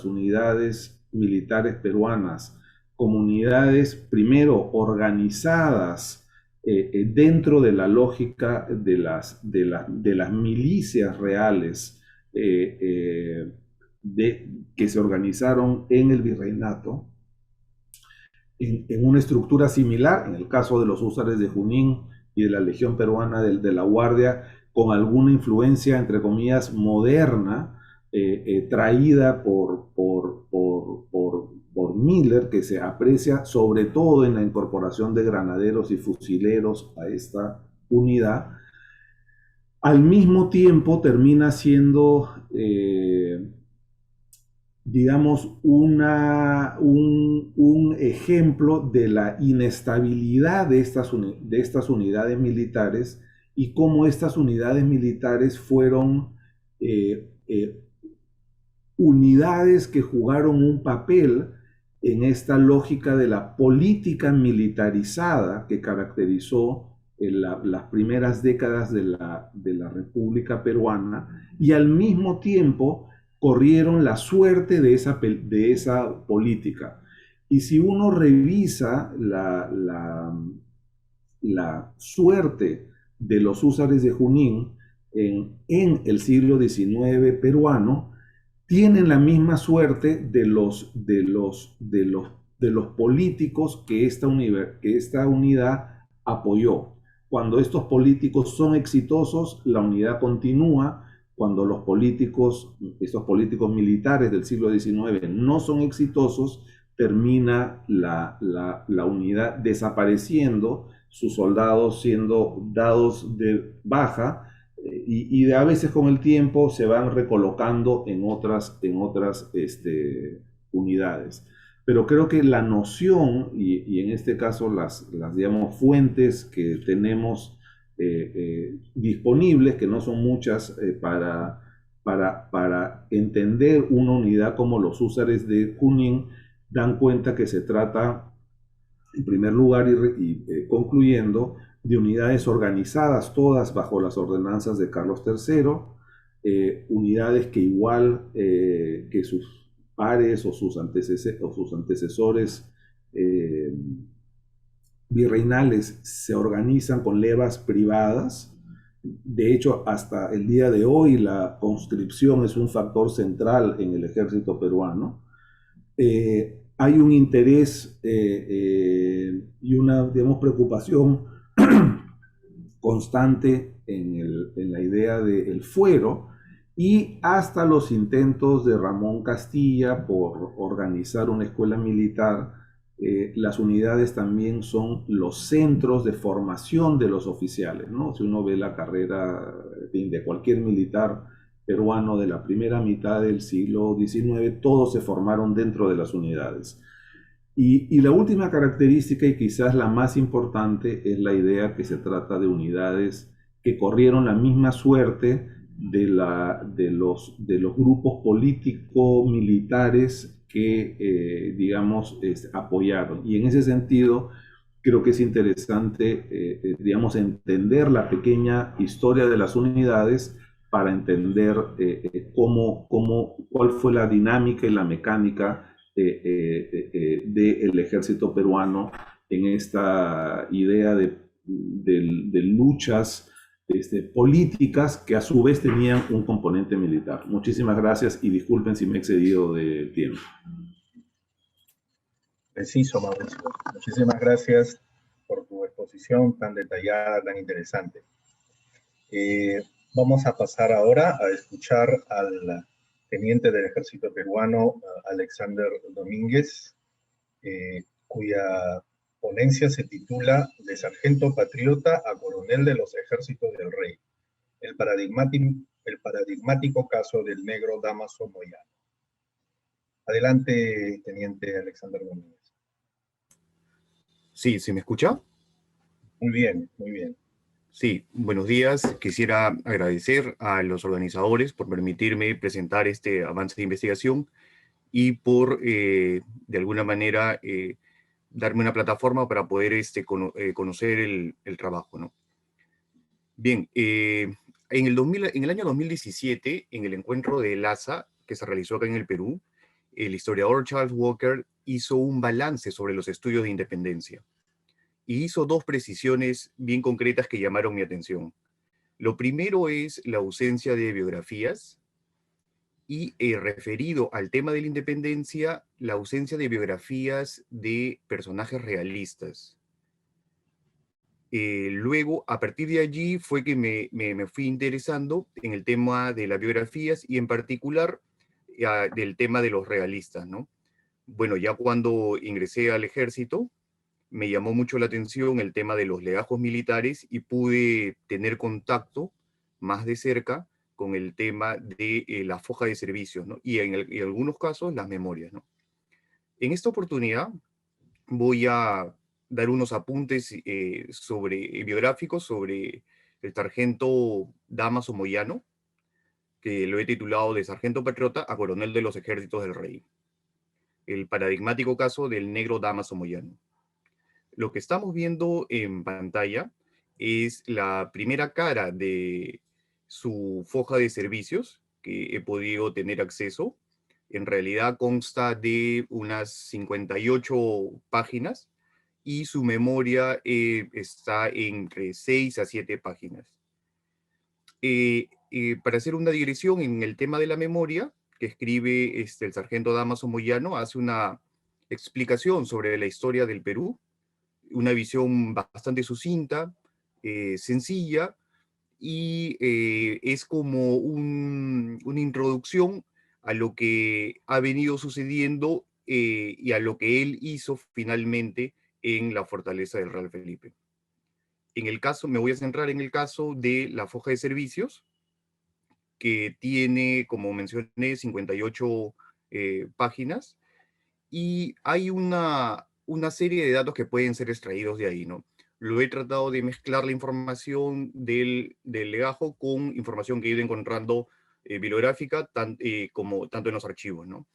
unidades militares peruanas como unidades, primero, organizadas dentro de la lógica de las milicias reales que se organizaron en el virreinato, en una estructura similar, en el caso de los húsares de Junín y de la Legión Peruana de la Guardia, con alguna influencia, entre comillas, moderna, traída por Miller, que se aprecia sobre todo en la incorporación de granaderos y fusileros a esta unidad. Al mismo tiempo termina siendo, digamos, un ejemplo de la inestabilidad de estas unidades militares, y cómo estas unidades militares fueron unidades que jugaron un papel en esta lógica de la política militarizada que caracterizó las primeras décadas de la República Peruana, y al mismo tiempo corrieron la suerte de esa política. Y si uno revisa la suerte de los húsares de Junín en el siglo XIX peruano, tienen la misma suerte de los políticos que esta unidad apoyó. Cuando estos políticos son exitosos, la unidad continúa. Cuando estos políticos militares del siglo XIX no son exitosos, termina la unidad desapareciendo, sus soldados siendo dados de baja, y a veces con el tiempo se van recolocando en otras unidades. Pero creo que la noción, y en este caso las digamos, fuentes que tenemos disponibles, que no son muchas, para entender una unidad como los húsares de Junín, dan cuenta que se trata, en primer lugar y concluyendo, de unidades organizadas todas bajo las ordenanzas de Carlos III, unidades que igual que sus pares o sus antecesores virreinales se organizan con levas privadas. De hecho, hasta el día de hoy la conscripción es un factor central en el ejército peruano. Hay un interés y una, digamos, preocupación constante en la idea del fuero, y hasta los intentos de Ramón Castilla por organizar una escuela militar. Las unidades también son los centros de formación de los oficiales, ¿no? Si uno ve la carrera de cualquier militar peruano de la primera mitad del siglo XIX, todos se formaron dentro de las unidades. Y la última característica, y quizás la más importante, es la idea que se trata de unidades que corrieron la misma suerte de los grupos político-militares que, digamos, apoyaron. Y en ese sentido, creo que es interesante, digamos, entender la pequeña historia de las unidades para entender cuál fue la dinámica y la mecánica del ejército peruano en esta idea de luchas políticas que a su vez tenían un componente militar. Muchísimas gracias y disculpen si me he excedido del tiempo. Preciso, Mauricio. Muchísimas gracias por tu exposición tan detallada, tan interesante. Vamos a pasar ahora a escuchar al teniente del ejército peruano, Alexander Domínguez, cuya ponencia se titula De sargento patriota a coronel de los ejércitos del rey, el paradigmático caso del negro Dámaso Moyano. Adelante, teniente Alexander Domínguez. Sí, ¿se me escucha? Muy bien, muy bien. Sí, buenos días. Quisiera agradecer a los organizadores por permitirme presentar este avance de investigación y por, de alguna manera, darme una plataforma para poder conocer el trabajo, ¿no? Bien, en el año 2017, en el encuentro de Lhasa, que se realizó acá en el Perú, el historiador Charles Walker hizo un balance sobre los estudios de independencia y hizo dos precisiones bien concretas que llamaron mi atención. Lo primero es la ausencia de biografías y, referido al tema de la independencia, la ausencia de biografías de personajes realistas. Luego, a partir de allí, fue que me fui interesando en el tema de las biografías y en particular del tema de los realistas, ¿no? Bueno, ya cuando ingresé al ejército, me llamó mucho la atención el tema de los legajos militares y pude tener contacto más de cerca con el tema de la foja de servicios, ¿no? Y en algunos casos las memorias, ¿no? En esta oportunidad voy a dar unos apuntes biográficos sobre el sargento Dámaso Moyano, que lo he titulado De sargento patriota a coronel de los ejércitos del rey. El paradigmático caso del negro Dámaso Moyano. Lo que estamos viendo en pantalla es la primera cara de su foja de servicios que he podido tener acceso. En realidad consta de unas 58 páginas y su memoria está entre 6 a 7 páginas. Para hacer una digresión en el tema de la memoria, que escribe el sargento Dámaso Moyano, hace una explicación sobre la historia del Perú, una visión bastante sucinta, sencilla, y es como una introducción a lo que ha venido sucediendo y a lo que él hizo finalmente en la fortaleza del Real Felipe. En el caso, me voy a centrar en el caso de la foja de servicios, que tiene, como mencioné, 58 páginas, y hay una serie de datos que pueden ser extraídos de ahí, ¿no? Lo he tratado de mezclar la información del legajo con información que he ido encontrando bibliográfica, tanto en los archivos, ¿no?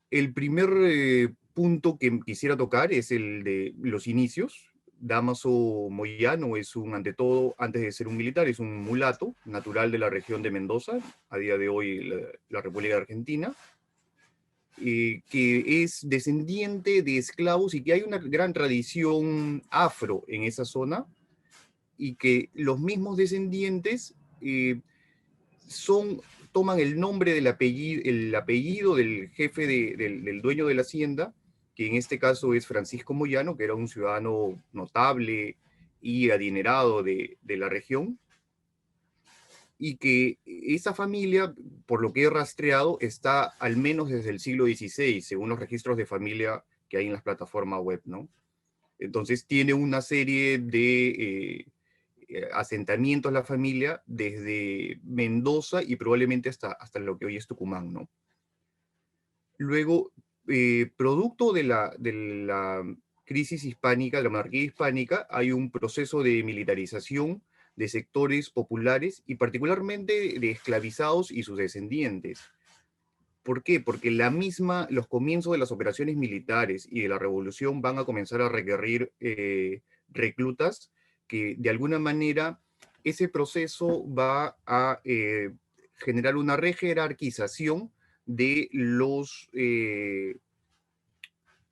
El primer punto que quisiera tocar es el de los inicios. Dámaso Moyano es ante todo, antes de ser un militar, es un mulato natural de la región de Mendoza, a día de hoy la República de Argentina, que es descendiente de esclavos y que hay una gran tradición afro en esa zona, y que los mismos descendientes toman el nombre del apellido, el apellido del jefe del dueño de la hacienda, que en este caso es Francisco Moyano, que era un ciudadano notable y adinerado de la región, y que esa familia, por lo que he rastreado, está al menos desde el siglo XVI, según los registros de familia que hay en las plataformas web, ¿no? Entonces tiene una serie de asentamientos la familia desde Mendoza y probablemente hasta lo que hoy es Tucumán, ¿no? Luego, producto de la crisis hispánica, de la monarquía hispánica, hay un proceso de militarización de sectores populares y particularmente de esclavizados y sus descendientes. ¿Por qué? Porque los comienzos de las operaciones militares y de la revolución van a comenzar a requerir reclutas que de alguna manera ese proceso va a generar una rejerarquización de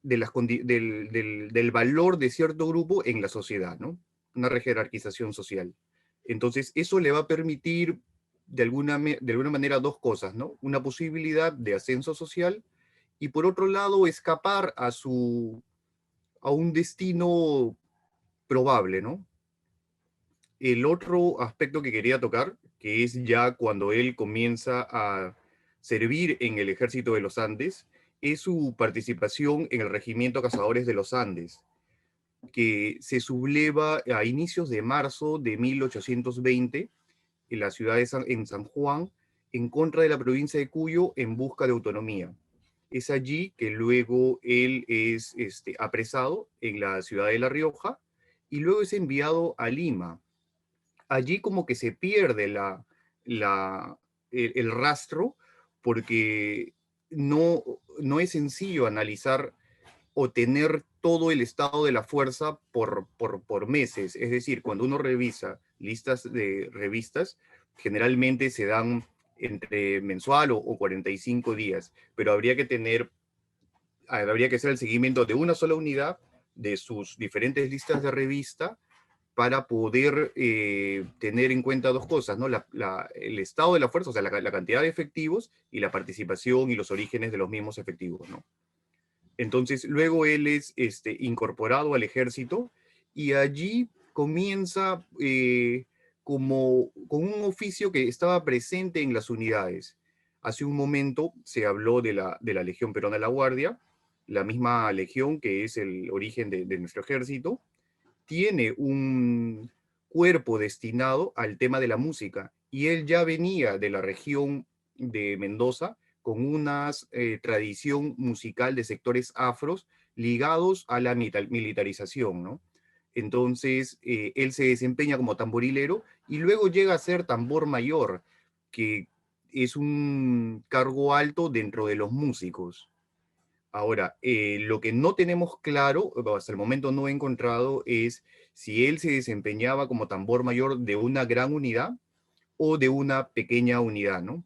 del valor de cierto grupo en la sociedad, ¿no? Una rejerarquización social. Entonces, eso le va a permitir de alguna manera dos cosas, ¿no? Una posibilidad de ascenso social y por otro lado escapar a un destino probable, ¿no? El otro aspecto que quería tocar, que es ya cuando él comienza a servir en el ejército de los Andes, es su participación en el Regimiento Cazadores de los Andes, que se subleva a inicios de marzo de 1820 en la ciudad en San Juan, en contra de la provincia de Cuyo en busca de autonomía. Es allí que luego él es apresado en la ciudad de La Rioja y luego es enviado a Lima. Allí como que se pierde el rastro porque no es sencillo analizar o tener todo el estado de la fuerza por meses. Es decir, cuando uno revisa listas de revistas, generalmente se dan entre mensual o 45 días, pero habría que hacer el seguimiento de una sola unidad de sus diferentes listas de revista para poder tener en cuenta dos cosas, ¿no? El estado de la fuerza, o sea, la cantidad de efectivos y la participación y los orígenes de los mismos efectivos, ¿no? Entonces, luego él es incorporado al ejército y allí comienza como con un oficio que estaba presente en las unidades. Hace un momento se habló de la Legión Peruana de la Guardia, la misma legión que es el origen de nuestro ejército, tiene un cuerpo destinado al tema de la música y él ya venía de la región de Mendoza con una tradición musical de sectores afros ligados a la militarización, ¿no? Entonces, él se desempeña como tamborilero y luego llega a ser tambor mayor, que es un cargo alto dentro de los músicos. Ahora, lo que no tenemos claro, o hasta el momento no he encontrado, es si él se desempeñaba como tambor mayor de una gran unidad o de una pequeña unidad, ¿no?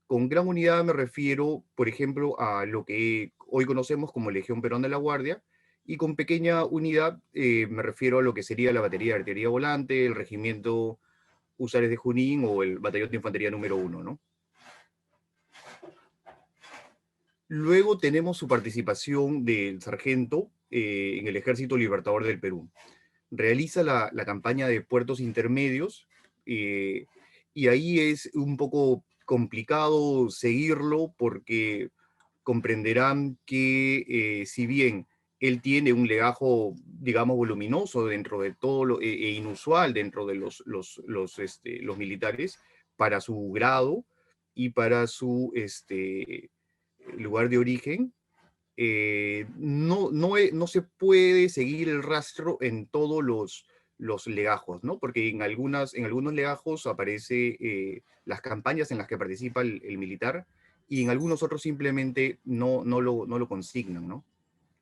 Con gran unidad me refiero, por ejemplo, a lo que hoy conocemos como Legión Perón de la Guardia, y con pequeña unidad me refiero a lo que sería la Batería de Artillería Volante, el Regimiento Húsares de Junín o el Batallón de Infantería número 1, ¿no? Luego tenemos su participación del sargento en el Ejército Libertador del Perú. Realiza la campaña de puertos intermedios y ahí es un poco complicado seguirlo porque comprenderán que si bien él tiene un legajo, digamos, voluminoso dentro de todo e inusual dentro de los militares para su grado y para su lugar de origen, no se puede seguir el rastro en todos los legajos, ¿no? Porque en algunos legajos aparece las campañas en las que participa el militar y en algunos otros simplemente no lo consignan, ¿no?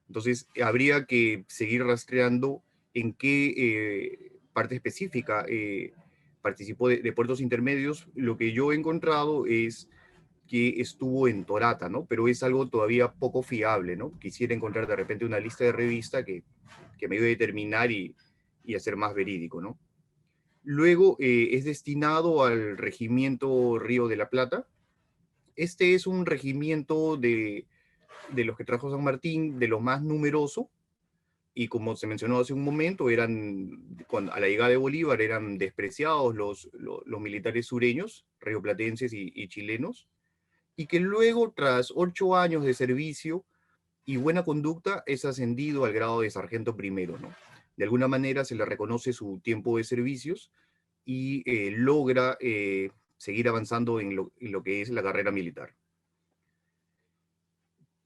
Entonces, habría que seguir rastreando en qué parte específica participó de puertos intermedios. Lo que yo he encontrado es que estuvo en Torata, ¿no? Pero es algo todavía poco fiable, ¿no? Quisiera encontrar de repente una lista de revista que me ayude a determinar y a ser más verídico, ¿no? Luego es destinado al Regimiento Río de la Plata. Este es un regimiento de los que trajo San Martín, de lo más numeroso, y como se mencionó hace un momento, a la llegada de Bolívar eran despreciados los militares sureños, rioplatenses y chilenos, y que luego, tras 8 años de servicio y buena conducta, es ascendido al grado de sargento primero, ¿no? De alguna manera se le reconoce su tiempo de servicios y logra seguir avanzando en lo que es la carrera militar.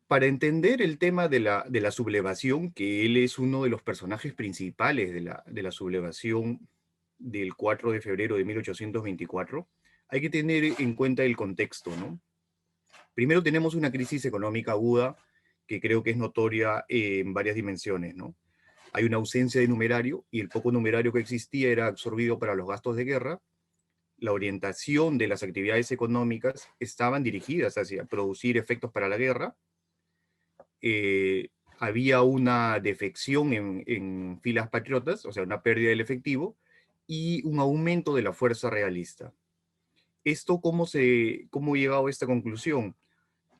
Para entender el tema de la sublevación, que él es uno de los personajes principales de la sublevación del 4 de febrero de 1824, hay que tener en cuenta el contexto, ¿no? Primero tenemos una crisis económica aguda que creo que es notoria en varias dimensiones, ¿no? Hay una ausencia de numerario y el poco numerario que existía era absorbido para los gastos de guerra. La orientación de las actividades económicas estaban dirigidas hacia producir efectos para la guerra. Había una defección en filas patriotas, o sea, una pérdida del efectivo, y un aumento de la fuerza realista. ¿Esto cómo he llegado a esta conclusión?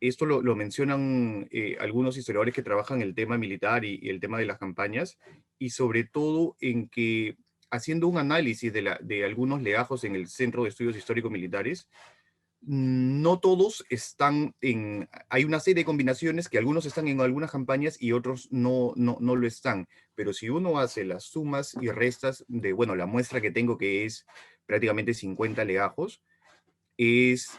Esto lo mencionan algunos historiadores que trabajan el tema militar y el tema de las campañas, y sobre todo en que, haciendo un análisis de algunos legajos en el Centro de Estudios Históricos Militares, no todos están hay una serie de combinaciones que algunos están en algunas campañas y otros no lo están, pero si uno hace las sumas y restas de, bueno, la muestra que tengo, que es prácticamente 50 legajos, es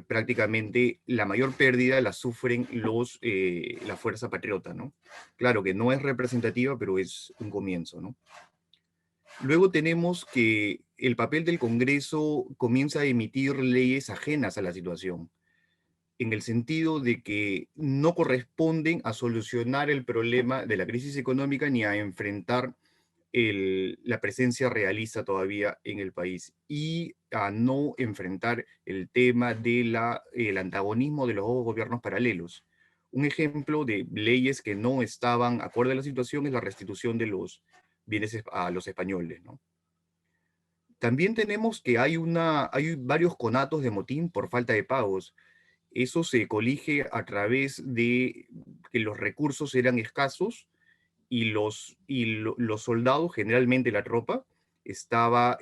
prácticamente la mayor pérdida la sufren la fuerza patriota, ¿no? Claro que no es representativa, pero es un comienzo, ¿no? Luego tenemos que el papel del Congreso comienza a emitir leyes ajenas a la situación, en el sentido de que no corresponden a solucionar el problema de la crisis económica ni a enfrentar la presencia realista todavía en el país, y a no enfrentar el tema del antagonismo de los dos gobiernos paralelos. Un ejemplo de leyes que no estaban acorde a la situación es la restitución de los bienes a los españoles, ¿no? También tenemos que hay varios conatos de motín por falta de pagos. Eso se colige a través de que los recursos eran escasos y los soldados, generalmente la tropa, estaba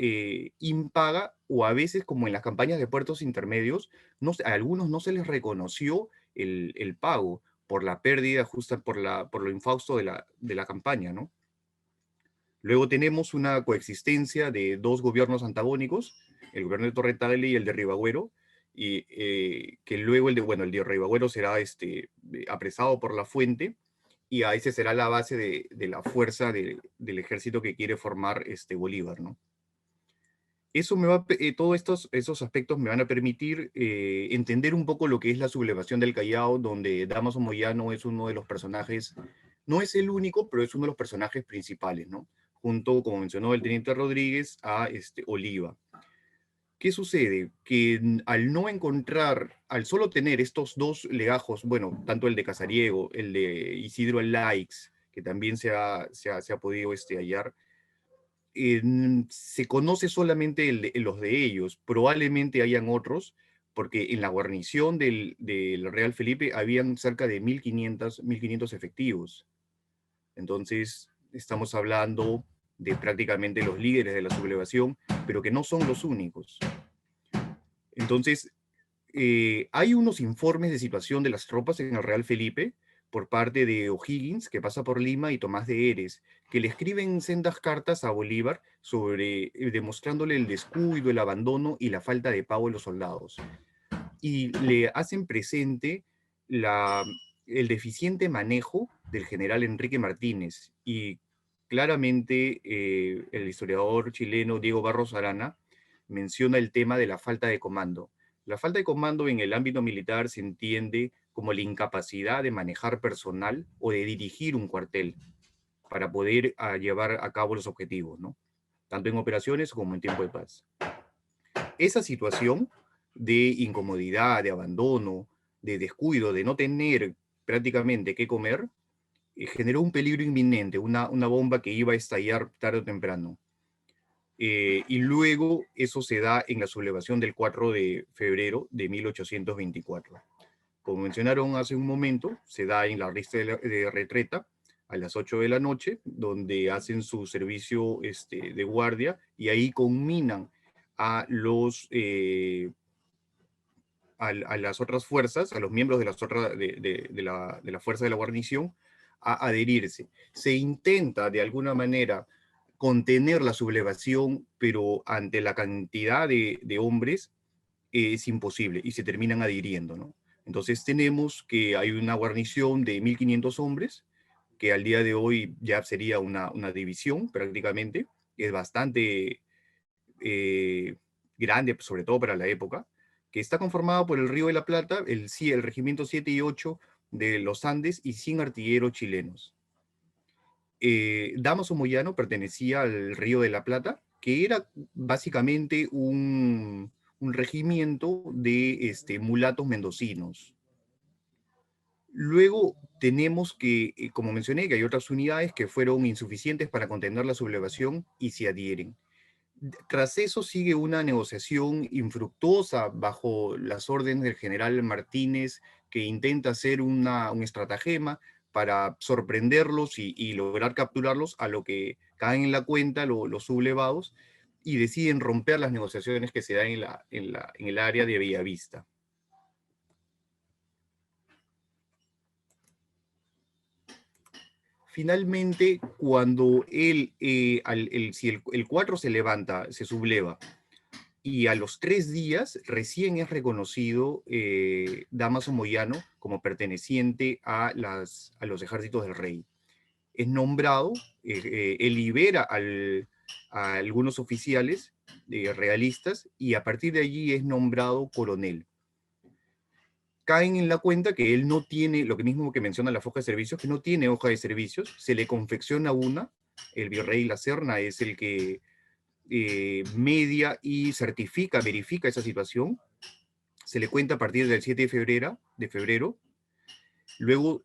impaga, o a veces, como en las campañas de puertos intermedios, a algunos no se les reconoció el pago por la pérdida, justa por lo infausto de la campaña, ¿no? Luego tenemos una coexistencia de dos gobiernos antagónicos, el gobierno de Torre Tagle y el de Ribagüero, y que luego el de Ribagüero será apresado por La Fuente, y a ese será la base de la fuerza del ejército que quiere formar Bolívar, ¿no? Todos esos aspectos me van a permitir entender un poco lo que es la sublevación del Callao, donde Dámaso Moyano es uno de los personajes, no es el único, pero es uno de los personajes principales, ¿no? Junto, como mencionó el teniente Rodríguez, a Oliva. ¿Qué sucede? Que al solo tener estos dos legajos, bueno, tanto el de Casariego, el de Isidro Laix, que también se ha podido hallar, se conoce solamente los de ellos. Probablemente hayan otros, porque en la guarnición del Real Felipe habían cerca de 1.500 efectivos. Entonces, estamos hablando de prácticamente los líderes de la sublevación, pero que no son los únicos. Entonces, hay unos informes de situación de las tropas en el Real Felipe por parte de O'Higgins, que pasa por Lima, y Tomás de Heres, que le escriben sendas cartas a Bolívar demostrándole el descuido, el abandono y la falta de pago de los soldados. Y le hacen presente el deficiente manejo del general Enrique Martínez. Y claramente el historiador chileno Diego Barros Arana menciona el tema de la falta de comando. La falta de comando en el ámbito militar se entiende como la incapacidad de manejar personal o de dirigir un cuartel para poder llevar a cabo los objetivos, ¿no? Tanto en operaciones como en tiempo de paz. Esa situación de incomodidad, de abandono, de descuido, de no tener prácticamente qué comer, generó un peligro inminente, una bomba que iba a estallar tarde o temprano. Y luego eso se da en la sublevación del 4 de febrero de 1824. Como mencionaron hace un momento, se da en la lista de retreta a las 8 de la noche, donde hacen su servicio de guardia y ahí conminan a a las otras fuerzas, a los miembros de la fuerza de la guarnición, a adherirse. Se intenta de alguna manera contener la sublevación, pero ante la cantidad de hombres es imposible y se terminan adhiriendo, ¿no? Entonces tenemos que hay una guarnición de 1.500 hombres, que al día de hoy ya sería una división prácticamente, es bastante grande, sobre todo para la época, que está conformado por el Río de la Plata, el Regimiento 7 y 8 de los Andes y 100 artilleros chilenos. Damaso Moyano pertenecía al Río de la Plata, que era básicamente un regimiento de mulatos mendocinos. Luego tenemos que, como mencioné, que hay otras unidades que fueron insuficientes para contener la sublevación y se adhieren. Tras eso sigue una negociación infructuosa bajo las órdenes del general Martínez, que intenta hacer un estratagema para sorprenderlos y lograr capturarlos, a lo que caen en la cuenta los sublevados y deciden romper las negociaciones que se dan en el área de Bellavista. Finalmente, cuando el 4 se levanta, se subleva, y a los 3 días recién es reconocido Damaso Moyano como perteneciente a los ejércitos del rey. Es nombrado, él libera a algunos oficiales realistas y a partir de allí es nombrado coronel. Caen en la cuenta que él no tiene, lo mismo que menciona la hoja de servicios, que no tiene hoja de servicios, se le confecciona una, el virrey La Serna es el que media y verifica esa situación, se le cuenta a partir del 7 de febrero, luego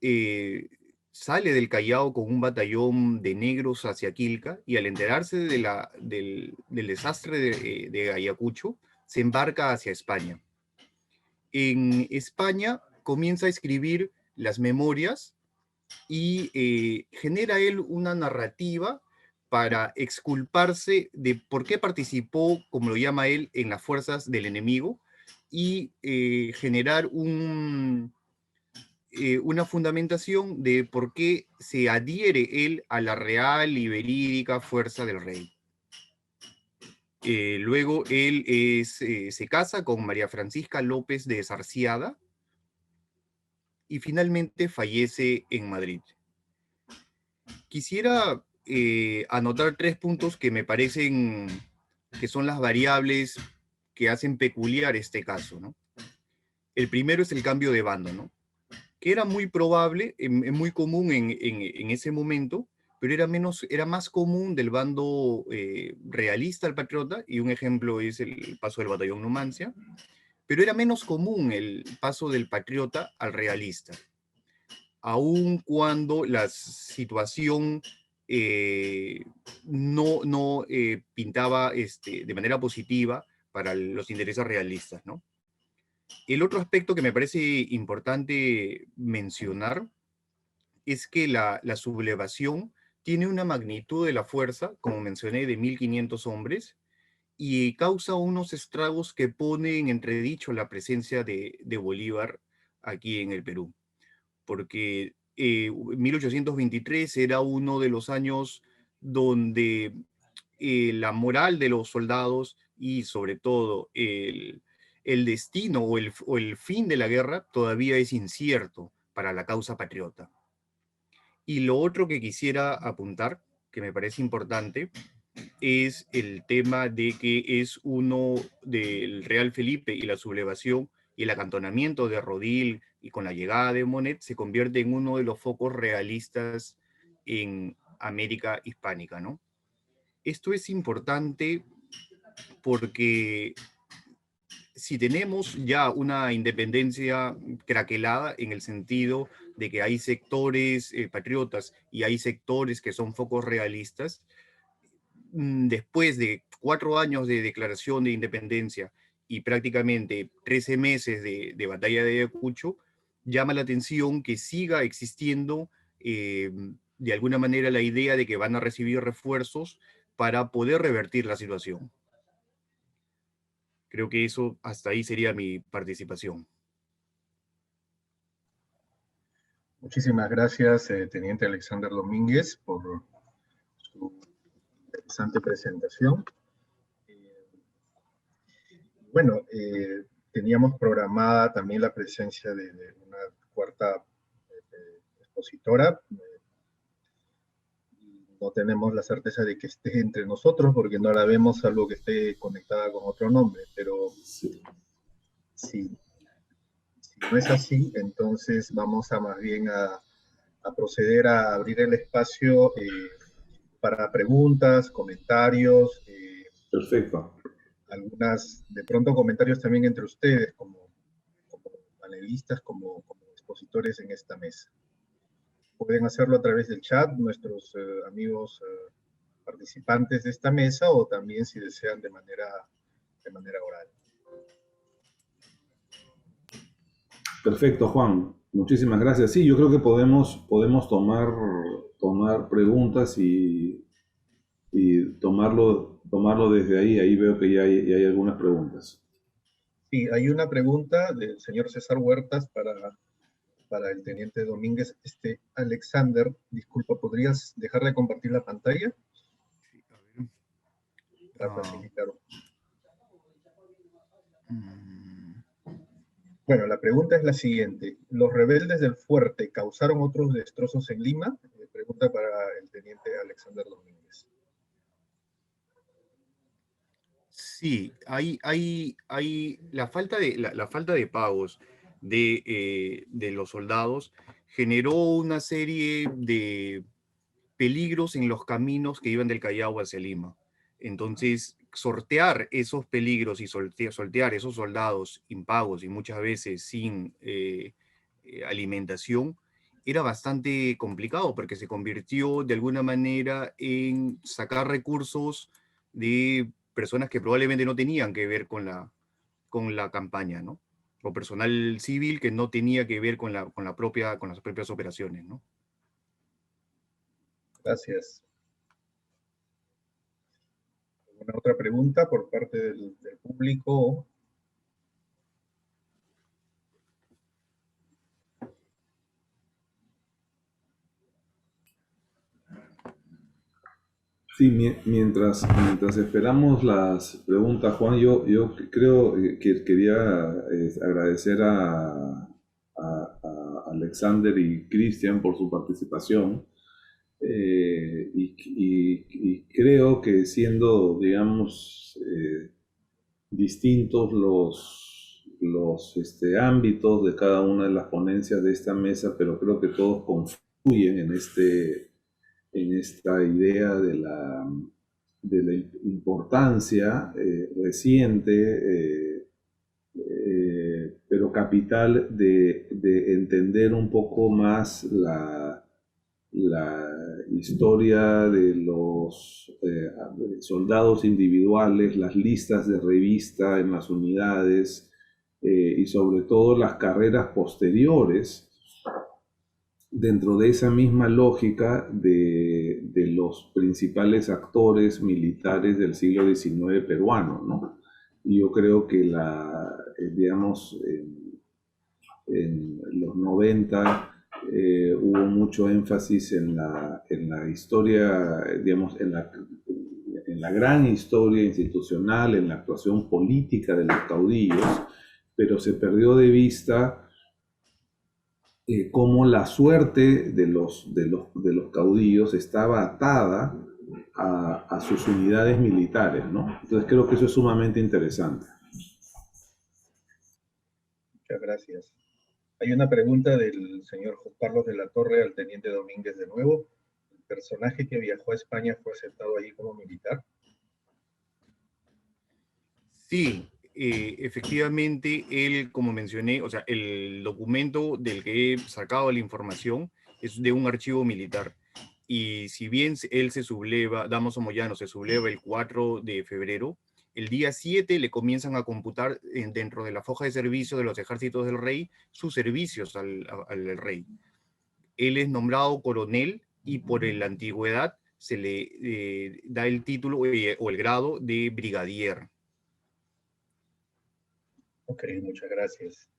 sale del Callao con un batallón de negros hacia Quilca y al enterarse del desastre de Ayacucho, se embarca hacia España. En España comienza a escribir las memorias y genera él una narrativa para exculparse de por qué participó, como lo llama él, en las fuerzas del enemigo y generar una fundamentación de por qué se adhiere él a la real y verídica fuerza del rey. Luego él se casa con María Francisca López de Sarciada y finalmente fallece en Madrid. Quisiera anotar 3 puntos que me parecen que son las variables que hacen peculiar este caso, ¿no? El primero es el cambio de bando, ¿no? Que era muy probable, muy común en ese momento, pero era más común del bando realista al patriota, y un ejemplo es el paso del batallón Numancia, pero era menos común el paso del patriota al realista, aun cuando la situación no pintaba de manera positiva para los intereses realistas, ¿no? El otro aspecto que me parece importante mencionar es que la sublevación tiene una magnitud de la fuerza, como mencioné, de 1.500 hombres, y causa unos estragos que ponen en entredicho la presencia de Bolívar aquí en el Perú. Porque 1823 era uno de los años donde la moral de los soldados y sobre todo el destino o el fin de la guerra todavía es incierto para la causa patriota. Y lo otro que quisiera apuntar, que me parece importante, es el tema de que es uno del Real Felipe y la sublevación y el acantonamiento de Rodil y con la llegada de Monet se convierte en uno de los focos realistas en América hispánica, ¿no? Esto es importante porque si tenemos ya una independencia craquelada en el sentido de que hay sectores patriotas y hay sectores que son focos realistas, después de 4 años de declaración de independencia y prácticamente 13 meses de batalla de Ayacucho, llama la atención que siga existiendo de alguna manera la idea de que van a recibir refuerzos para poder revertir la situación. Creo que eso hasta ahí sería mi participación. Muchísimas gracias, Teniente Alexander Domínguez, por su interesante presentación. Bueno, teníamos programada también la presencia de una cuarta expositora. No tenemos la certeza de que esté entre nosotros porque no la vemos, salvo que esté conectada con otro nombre, pero si no es así, entonces vamos a más bien a proceder a abrir el espacio para preguntas, comentarios. Perfecto. Algunas, de pronto, comentarios también entre ustedes, como panelistas, como expositores en esta mesa. Pueden hacerlo a través del chat, nuestros amigos participantes de esta mesa, o también si desean de manera oral. Perfecto, Juan. Muchísimas gracias. Sí, yo creo que podemos tomar preguntas y tomarlo desde ahí. Ahí veo que ya hay algunas preguntas. Sí, hay una pregunta del señor César Huertas para el teniente Domínguez. Alexander, disculpa, ¿podrías dejar de compartir la pantalla? Sí, a ver. Para facilitar. Bueno, la pregunta es la siguiente. ¿Los rebeldes del fuerte causaron otros destrozos en Lima? Pregunta para el teniente Alexander Domínguez. Sí, hay la falta de pagos de los soldados generó una serie de peligros en los caminos que iban del Callao hacia Lima. Entonces, sortear esos peligros y sortear esos soldados impagos y muchas veces sin alimentación era bastante complicado porque se convirtió de alguna manera en sacar recursos de personas que probablemente no tenían que ver con la campaña, ¿no? O personal civil que no tenía que ver con las propias operaciones, ¿no? Gracias. ¿Alguna otra pregunta por parte del público? Sí, mientras esperamos las preguntas, Juan, yo creo que quería agradecer a Alexander y Cristian por su participación. Y creo que siendo, digamos, distintos los ámbitos de cada una de las ponencias de esta mesa, pero creo que todos confluyen en esta idea de la importancia reciente, pero capital de entender un poco más la historia de los soldados individuales, las listas de revista en las unidades y sobre todo las carreras posteriores dentro de esa misma lógica de los principales actores militares del siglo XIX peruano, ¿no? Y yo creo que digamos, en los 90 hubo mucho énfasis en la historia, digamos, en la gran historia institucional, en la actuación política de los caudillos, pero se perdió de vista cómo la suerte de los caudillos estaba atada a sus unidades militares, ¿no? Entonces creo que eso es sumamente interesante. Muchas gracias. Hay una pregunta del señor Juan Carlos de la Torre al teniente Domínguez de nuevo. ¿El personaje que viajó a España fue aceptado allí como militar? Sí, efectivamente, él, como mencioné, o sea, el documento del que he sacado la información es de un archivo militar. Y si bien él se subleva, Damaso Moyano se subleva el 4 de febrero, el día 7 le comienzan a computar dentro de la foja de servicio de los ejércitos del rey sus servicios al rey. Él es nombrado coronel y por la antigüedad se le da el título o el grado de brigadier. Ok, muchas gracias.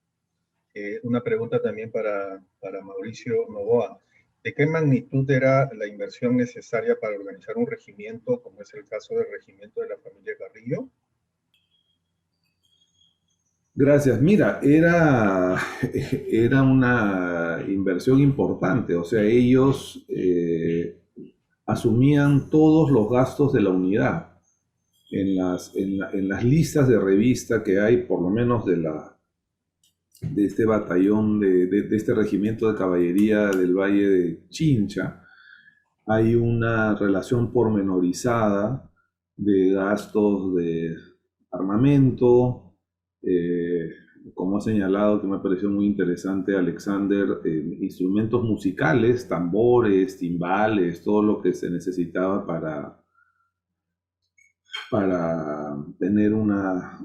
Una pregunta también para Mauricio Novoa. ¿De qué magnitud era la inversión necesaria para organizar un regimiento, como es el caso del regimiento de la familia Carrillo? Gracias. Mira, era una inversión importante, o sea, ellos asumían todos los gastos de la unidad. En las listas de revista que hay, por lo menos de este batallón, de este regimiento de caballería del Valle de Chincha, hay una relación pormenorizada de gastos de armamento, eh, como ha señalado, que me pareció muy interesante Alexander, instrumentos musicales, tambores, timbales, todo lo que se necesitaba para tener una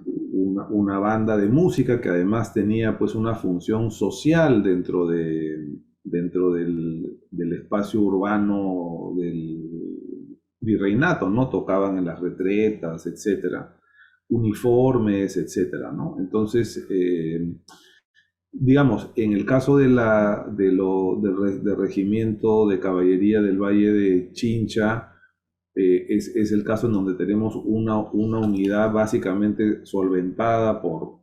banda de música que además tenía pues una función social dentro del espacio urbano del virreinato, ¿no? Tocaban en las retretas, etcétera, uniformes, etcétera, ¿no? Entonces, digamos, en el caso del regimiento de caballería del Valle de Chincha, es el caso en donde tenemos una unidad básicamente solventada por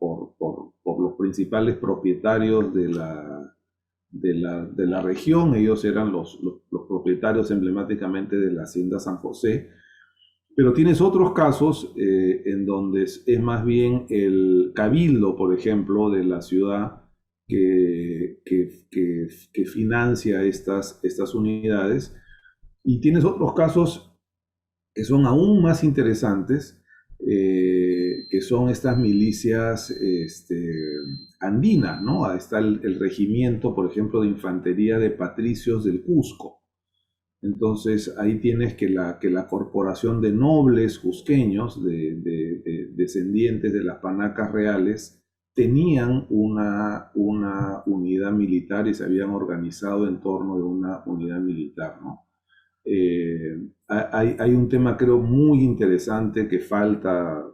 los principales propietarios de la región. Ellos eran los propietarios emblemáticamente de la Hacienda San José. Pero tienes otros casos en donde es más bien el cabildo, por ejemplo, de la ciudad que financia estas unidades. Y tienes otros casos que son aún más interesantes, que son estas milicias andinas, ¿no? Ahí está el regimiento, por ejemplo, de infantería de patricios del Cusco. Entonces ahí tienes que la corporación de nobles cusqueños, descendientes de las panacas reales, tenían una unidad militar y se habían organizado en torno de una unidad militar, ¿no? Hay un tema, creo, muy interesante que falta,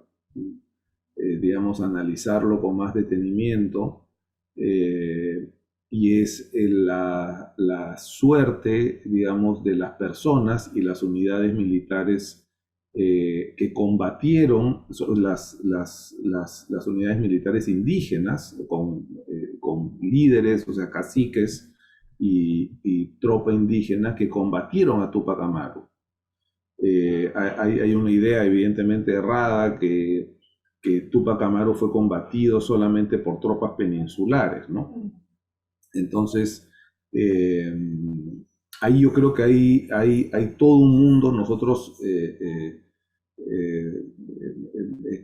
digamos, analizarlo con más detenimiento, y es la suerte, digamos, de las personas y las unidades militares que combatieron, las unidades militares indígenas, con líderes, o sea, caciques, y tropa indígena que combatieron a Tupac Amaru. Hay una idea evidentemente errada que Tupac Amaru fue combatido solamente por tropas peninsulares, ¿no? Entonces, ahí yo creo que hay todo un mundo. Nosotros,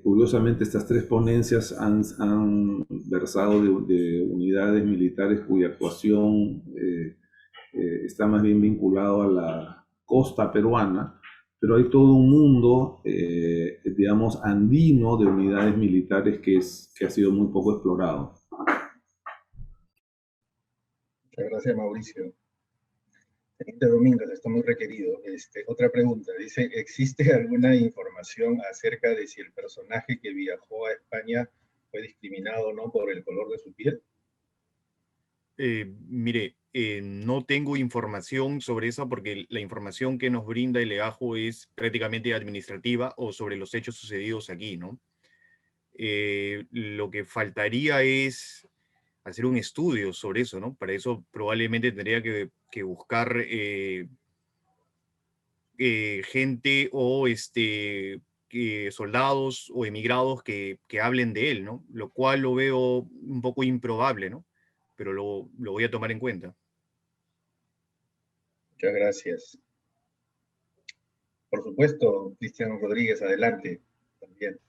curiosamente, estas tres ponencias han versado de unidades militares cuya actuación está más bien vinculado a la costa peruana, pero hay todo un mundo, digamos, andino de unidades militares que ha sido muy poco explorado. Muchas gracias, Mauricio. Teniente Domínguez, está muy requerido. Otra pregunta, dice, ¿existe alguna información acerca de si el personaje que viajó a España fue discriminado o no por el color de su piel? Mire, no tengo información sobre eso porque la información que nos brinda el legajo es prácticamente administrativa o sobre los hechos sucedidos aquí, ¿no? Lo que faltaría es hacer un estudio sobre eso, ¿no? Para eso probablemente tendría que buscar gente o soldados o emigrados que hablen de él, ¿no? Lo cual lo veo un poco improbable, ¿no? Pero lo voy a tomar en cuenta. Muchas gracias. Por supuesto, Cristian Rodríguez, adelante también.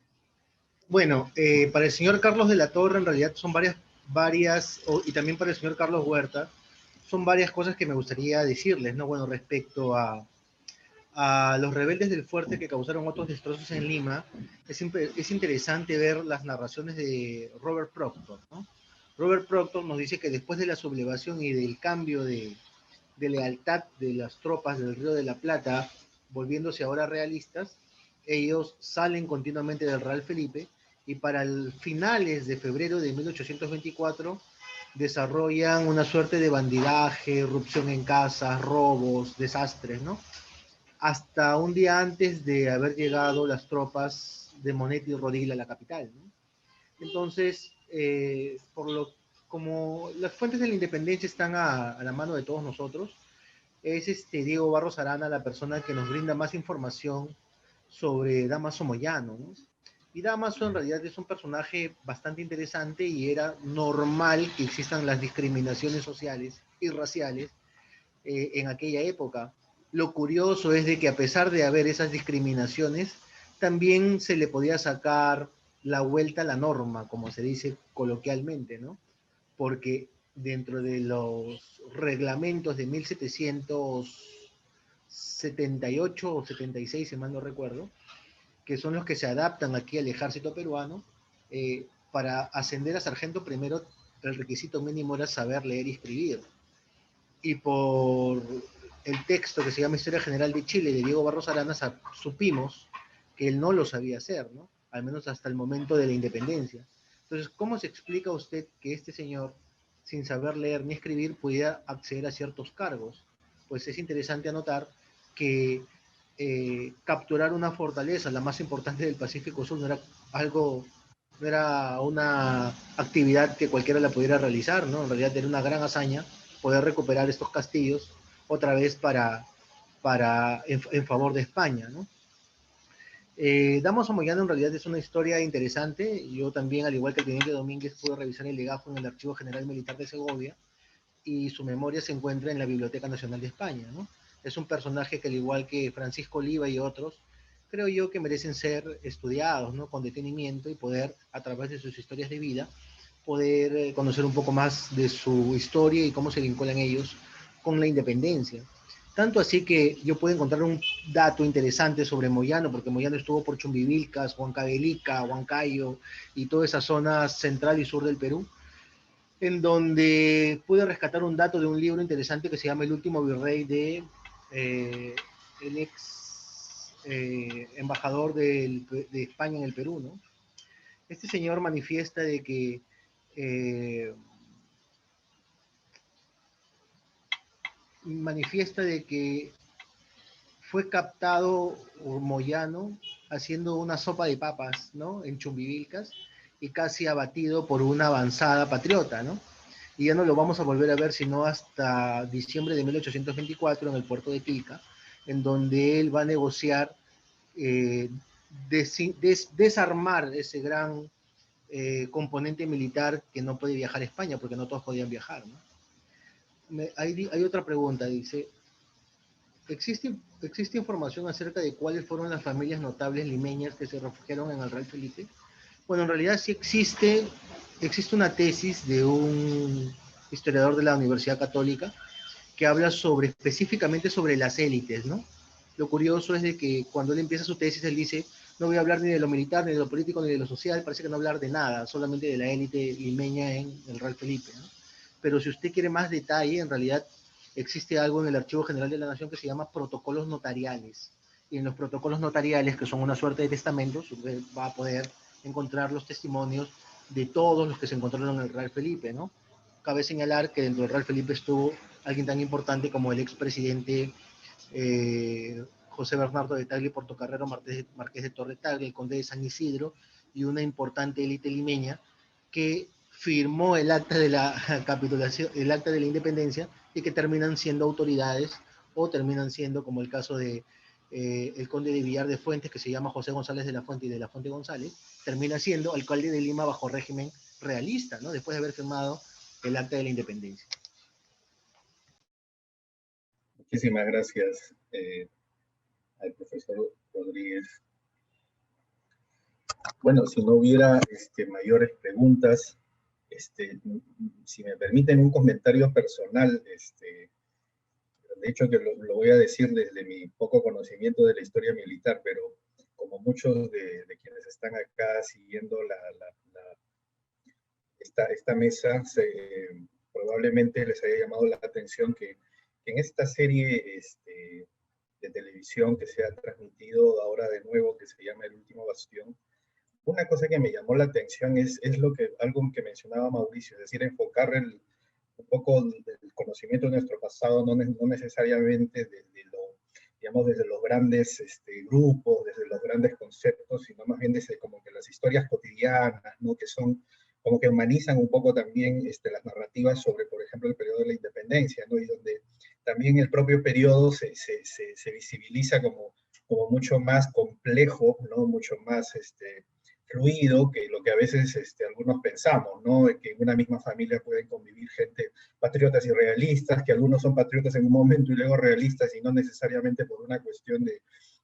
Bueno, para el señor Carlos de la Torre, en realidad son y también para el señor Carlos Huerta, son varias cosas que me gustaría decirles, ¿no? Bueno, respecto a los rebeldes del fuerte que causaron otros destrozos en Lima, es interesante ver las narraciones de Robert Proctor, ¿no? Robert Proctor nos dice que después de la sublevación y del cambio de lealtad de las tropas del Río de la Plata, volviéndose ahora realistas, ellos salen continuamente del Real Felipe y para el finales de febrero de 1824 desarrollan una suerte de bandidaje, irrupción en casas, robos, desastres, ¿no? Hasta un día antes de haber llegado las tropas de Monet y Rodil a la capital, ¿no? Entonces, como las fuentes de la independencia están a la mano de todos nosotros, es Diego Barros Arana la persona que nos brinda más información sobre Dámaso Moyano, ¿no? Y Dámaso en realidad es un personaje bastante interesante y era normal que existan las discriminaciones sociales y raciales en aquella época. Lo curioso es de que a pesar de haber esas discriminaciones, también se le podía sacar la vuelta a la norma, como se dice coloquialmente, ¿no? Porque dentro de los reglamentos de 1778 o 76, si mal no recuerdo, que son los que se adaptan aquí al ejército peruano, para ascender a sargento primero el requisito mínimo era saber leer y escribir. Y por el texto que se llama Historia General de Chile de Diego Barros Arana supimos que él no lo sabía hacer, ¿no? Al menos hasta el momento de la independencia. Entonces, ¿cómo se explica a usted que este señor, sin saber leer ni escribir, pudiera acceder a ciertos cargos? Pues es interesante anotar que capturar una fortaleza, la más importante del Pacífico Sur, no era una actividad que cualquiera la pudiera realizar, ¿no? En realidad era una gran hazaña poder recuperar estos castillos otra vez en favor de España, ¿no? Dámaso Moyano en realidad es una historia interesante. Yo también, al igual que el teniente Domínguez, pude revisar el legajo en el Archivo General Militar de Segovia y su memoria se encuentra en la Biblioteca Nacional de España, ¿no? Es un personaje que, al igual que Francisco Oliva y otros, creo yo que merecen ser estudiados, ¿no? Con detenimiento y poder, a través de sus historias de vida, poder conocer un poco más de su historia y cómo se vinculan ellos con la independencia. Tanto así que yo puedo encontrar un dato interesante sobre Moyano, porque Moyano estuvo por Chumbivilcas, Huancavelica, Huancayo y toda esa zona central y sur del Perú, en donde pude rescatar un dato de un libro interesante que se llama El último virrey de el ex embajador de España en el Perú, ¿no? Este señor manifiesta de que fue captado Moyano haciendo una sopa de papas, ¿no? En Chumbivilcas y casi abatido por una avanzada patriota, ¿no? Y ya no lo vamos a volver a ver sino hasta diciembre de 1824 en el puerto de Pilca, en donde él va a negociar desarmar ese gran componente militar que no puede viajar a España, porque no todos podían viajar, ¿no? Hay otra pregunta, dice, ¿existe información acerca de cuáles fueron las familias notables limeñas que se refugiaron en el Real Felipe? Bueno, en realidad sí existe una tesis de un historiador de la Universidad Católica que habla específicamente sobre las élites, ¿no? Lo curioso es de que cuando él empieza su tesis, él dice, no voy a hablar ni de lo militar, ni de lo político, ni de lo social, parece que no hablar de nada, solamente de la élite limeña en el Real Felipe, ¿no? Pero si usted quiere más detalle, en realidad existe algo en el Archivo General de la Nación que se llama protocolos notariales. Y en los protocolos notariales, que son una suerte de testamentos, usted va a poder encontrar los testimonios de todos los que se encontraron en el Real Felipe, ¿no? Cabe señalar que dentro del Real Felipe estuvo alguien tan importante como el expresidente José Bernardo de Tagle y Portocarrero Marqués de Torre Tagle, el conde de San Isidro, y una importante élite limeña que firmó el acta de la capitulación, el acta de la independencia, y que terminan siendo autoridades o terminan siendo, como el caso de el conde de Villar de Fuentes, que se llama José González de la Fuente y de la Fuente González, termina siendo alcalde de Lima bajo régimen realista, ¿no? Después de haber firmado el Acta de la Independencia. Muchísimas gracias al profesor Rodríguez. Bueno, si no hubiera mayores preguntas, si me permiten un comentario personal, de hecho que lo voy a decir desde mi poco conocimiento de la historia militar, pero como muchos de quienes están acá siguiendo esta mesa, probablemente les haya llamado la atención que en esta serie de televisión que se ha transmitido ahora de nuevo, que se llama El Último Bastión, una cosa que me llamó la atención es algo que mencionaba Mauricio, es decir, enfocar un poco del conocimiento de nuestro pasado, no necesariamente desde los grandes grupos, desde los grandes conceptos, sino más bien desde como que las historias cotidianas, ¿no? Que son como que humanizan un poco también las narrativas sobre, por ejemplo, el periodo de la independencia, ¿no? Y donde también el propio periodo se visibiliza como mucho más complejo, ¿no? Mucho más fluido que lo que a veces algunos pensamos, ¿no? Que en una misma familia pueden convivir gente, patriotas y realistas, que algunos son patriotas en un momento y luego realistas, y no necesariamente por una cuestión de,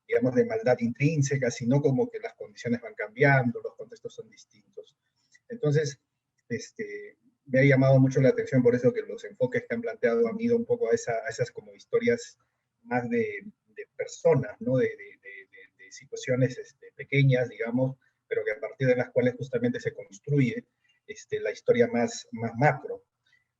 digamos, de maldad intrínseca, sino como que las condiciones van cambiando, los contextos son distintos. Entonces, me ha llamado mucho la atención por eso que los enfoques que han planteado han ido un poco a esas como historias más de personas, ¿no? De situaciones pequeñas, digamos, pero que a partir de las cuales justamente se construye la historia más macro.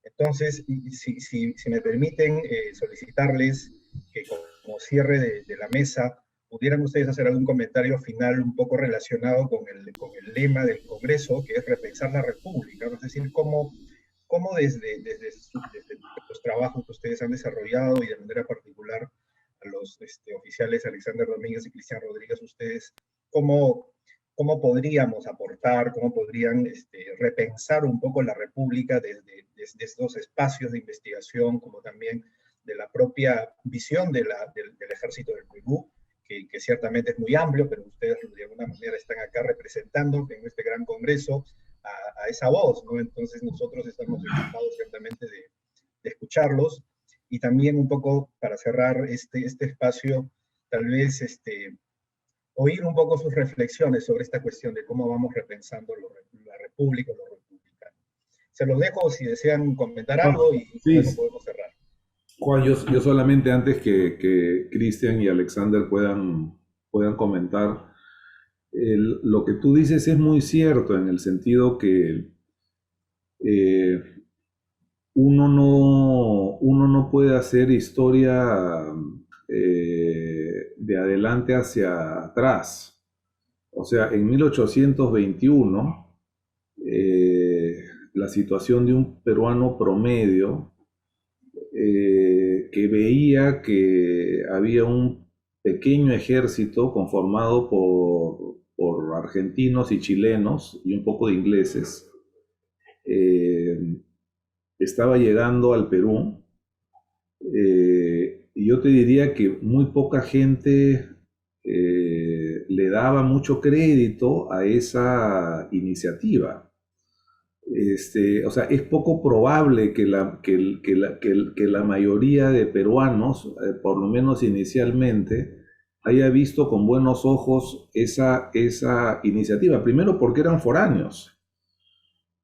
Entonces, si me permiten solicitarles que como cierre de la mesa, pudieran ustedes hacer algún comentario final un poco relacionado con el lema del Congreso, que es repensar la República, ¿no? Es decir, cómo desde los trabajos que ustedes han desarrollado y de manera particular a los oficiales Alexander Domínguez y Cristian Rodríguez, ustedes, cómo podríamos aportar, cómo podrían repensar un poco la República desde estos espacios de investigación, como también de la propia visión del Ejército del Perú, que ciertamente es muy amplio, pero ustedes de alguna manera están acá representando en este gran congreso a esa voz, ¿no? Entonces nosotros estamos encantados ciertamente de escucharlos, y también un poco para cerrar este espacio, tal vez oír un poco sus reflexiones sobre esta cuestión de cómo vamos repensando la República o lo republicano. Se los dejo si desean comentar algo y sí, luego podemos cerrar. Juan, yo solamente antes que Cristian y Alexander puedan comentar, lo que tú dices es muy cierto en el sentido que uno no puede hacer historia de adelante hacia atrás. O sea, en 1821, la situación de un peruano promedio que veía que había un pequeño ejército conformado por argentinos y chilenos y un poco de ingleses, estaba llegando al Perú, y yo te diría que muy poca gente le daba mucho crédito a esa iniciativa. O sea, es poco probable que la mayoría de peruanos, por lo menos inicialmente, haya visto con buenos ojos esa iniciativa. Primero porque eran foráneos.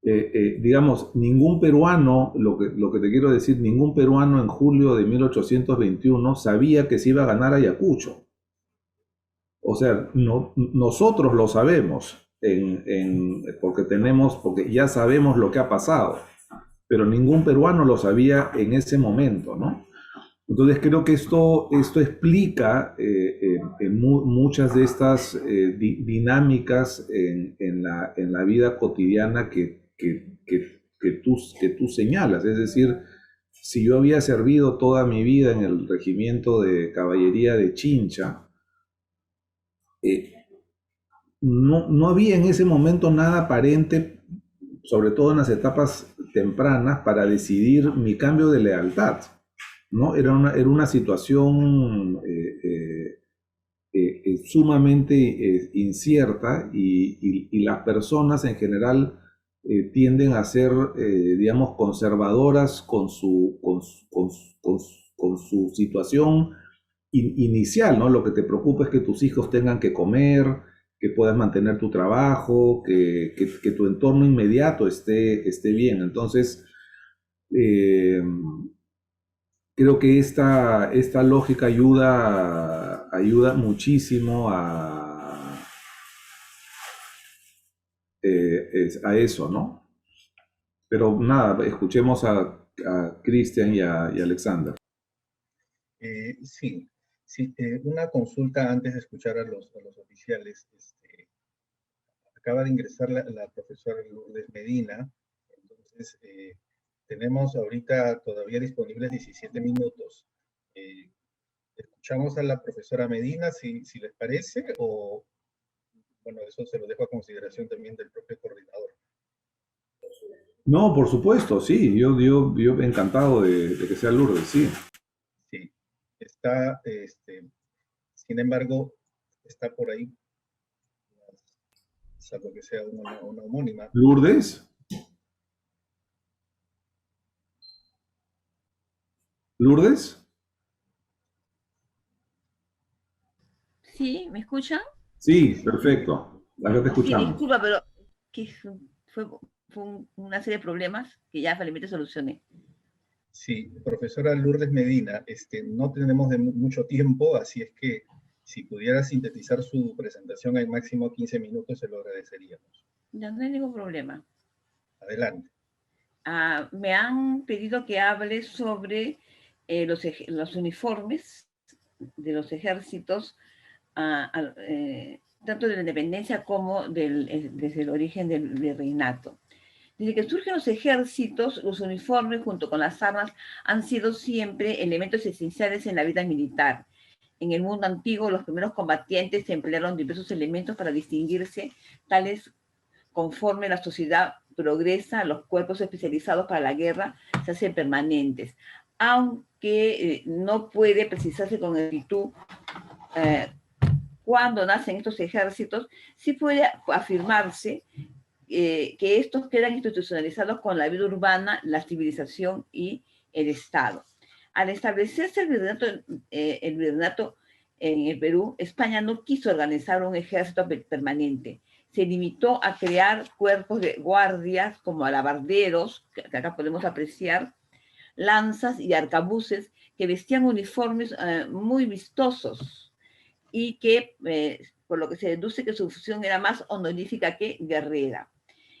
Digamos, ningún peruano, lo que te quiero decir, ningún peruano en julio de 1821 sabía que se iba a ganar Ayacucho. O sea, nosotros lo sabemos, porque ya sabemos lo que ha pasado, pero ningún peruano lo sabía en ese momento, ¿no? Entonces creo que esto explica muchas de estas dinámicas en la vida cotidiana que tú señalas. Es decir, si yo había servido toda mi vida en el regimiento de caballería de Chincha, no había en ese momento nada aparente, sobre todo en las etapas tempranas, para decidir mi cambio de lealtad, ¿no? Era una situación sumamente incierta y las personas en general tienden a ser, digamos, conservadoras con su situación inicial, ¿no? Lo que te preocupa es que tus hijos tengan que comer, que puedas mantener tu trabajo, que tu entorno inmediato esté bien. Entonces, eh, creo que esta lógica ayuda muchísimo a eso, ¿no? Pero nada, escuchemos a Cristian y a Alexander. Sí, sí, una consulta antes de escuchar a los oficiales. Acaba de ingresar la profesora Lourdes Medina, entonces tenemos ahorita todavía disponibles 17 minutos. Eh, ¿Escuchamos a la profesora Medina si les parece? O, bueno, eso se lo dejo a consideración también del propio coordinador. No, por supuesto, sí, yo encantado de que sea Lourdes, sí. Sí, está, sin embargo, está por ahí, salvo que sea una homónima. Lourdes, Lourdes, Sí, ¿me escuchan? sí, perfecto, acá te Sí, escuchamos. disculpa, pero que fue, una serie de problemas que ya felizmente solucioné. Sí, profesora Lourdes Medina, no tenemos mucho tiempo, así es que si pudiera sintetizar su presentación en máximo 15 minutos, se lo agradeceríamos. Ya no hay ningún problema. Adelante. Me han pedido que hable sobre los uniformes de los ejércitos, tanto de la independencia como desde el origen del virreinato. Desde que surgen los ejércitos, los uniformes junto con las armas han sido siempre elementos esenciales en la vida militar. En el mundo antiguo, los primeros combatientes emplearon diversos elementos para distinguirse, tales conforme la sociedad progresa, los cuerpos especializados para la guerra se hacen permanentes. Aunque no puede precisarse con exactitud cuándo nacen estos ejércitos, sí puede afirmarse que estos quedan institucionalizados con la vida urbana, la civilización y el Estado. Al establecerse el virreinato en el Perú, España no quiso organizar un ejército permanente. Se limitó a crear cuerpos de guardias como alabarderos, que acá podemos apreciar, lanzas y arcabuces que vestían uniformes muy vistosos y que, por lo que se deduce que su función era más honorífica que guerrera.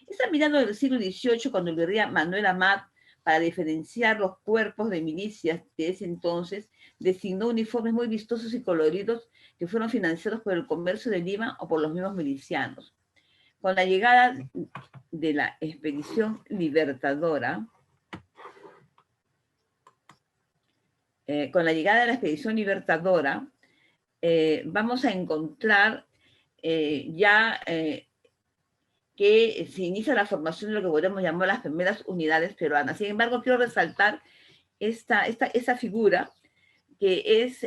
Es a mediados del siglo XVIII cuando el guerrilla Manuel Amat, para diferenciar los cuerpos de milicias de ese entonces, designó uniformes muy vistosos y coloridos que fueron financiados por el comercio de Lima o por los mismos milicianos. Con la llegada de la expedición libertadora, vamos a encontrar ya que se inicia la formación de lo que podemos llamar las primeras unidades peruanas. Sin embargo, quiero resaltar esa figura que es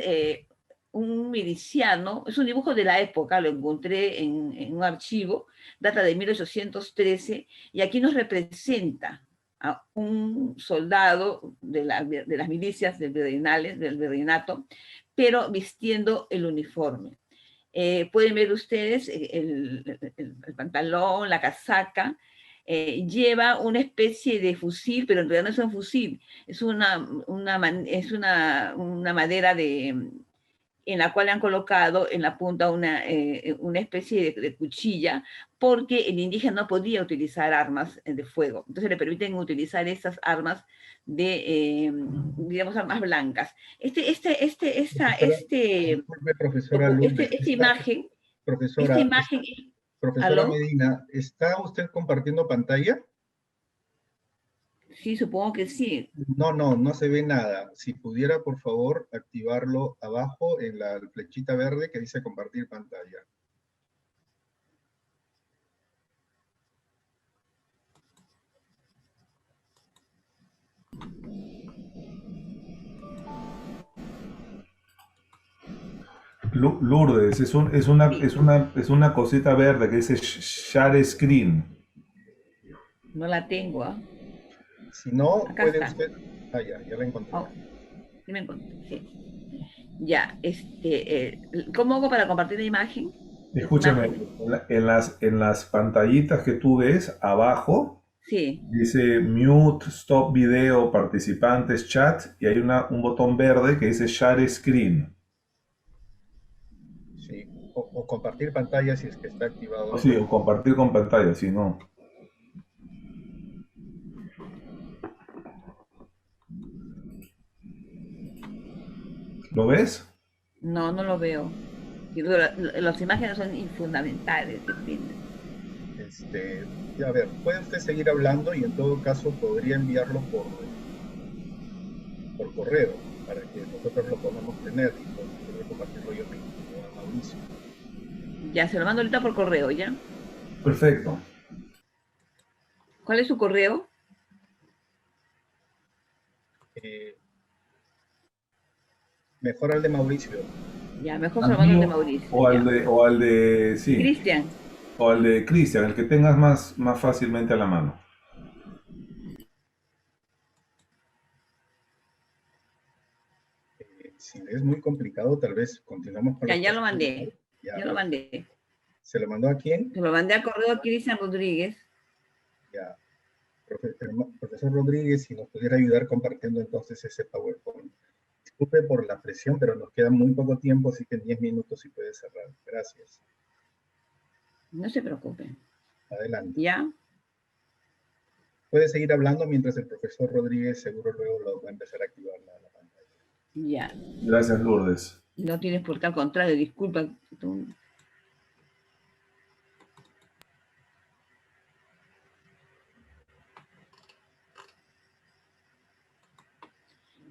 un miliciano, es un dibujo de la época, lo encontré en un archivo, data de 1813, y aquí nos representa a un soldado de las milicias del virreinato, pero vistiendo el uniforme. Pueden ver ustedes el pantalón, la casaca, lleva una especie de fusil, pero en realidad no es un fusil, es una madera en la cual han colocado en la punta una especie de cuchilla, porque el indígena no podía utilizar armas de fuego. Entonces le permiten utilizar esas armas digamos, armas blancas. Disculpe, profesora Lourdes, Esta profesora, imagen, profesora ¿aló? Medina, ¿está usted compartiendo pantalla? Sí, supongo que sí. No se ve nada. Si pudiera, por favor, activarlo abajo en la flechita verde que dice compartir pantalla. Lourdes, es una cosita verde que dice Share Screen. No la tengo, ¿ah? Si no, Acá puede está. usted... Ah, ya la encontré. Oh, sí me encontré, sí. Ya, ¿cómo hago para compartir la imagen? Escúchame, en las pantallitas que tú ves abajo, Sí, dice Mute, Stop Video, Participantes, Chat, y hay un botón verde que dice Share Screen. Sí. O compartir pantalla si es que está activado. O sí, o compartir con pantalla, si no. ¿Lo ves? no, no lo veo. Y luego las imágenes son infundamentales, ¿entiendes? A ver, puede usted seguir hablando y en todo caso podría enviarlo por correo para que nosotros lo podamos tener y poder compartirlo yo mismo a Mauricio. Ya, se lo mando ahorita por correo, ¿ya? Perfecto. ¿Cuál es su correo? Mejor al de Mauricio. Ya, mejor se lo mando al de Mauricio. Sí, Cristian. o al de Cristian, el que tengas más fácilmente a la mano. Si es muy complicado, tal vez continuamos con Ya lo mandé. Ya lo mandé. ¿Se lo mandó a quién? Se lo mandé a correo a Cristian Rodríguez. Ya. Profesor Rodríguez, si nos pudiera ayudar compartiendo entonces ese PowerPoint. Disculpe por la presión, pero nos queda muy poco tiempo, así que en 10 minutos sí puede cerrar. Gracias. No se preocupen. Adelante. ¿Ya? Puede seguir hablando mientras el profesor Rodríguez seguro luego lo va a empezar a activar la pantalla. Ya. Gracias, Lourdes. No tienes por qué, al contrario, disculpa.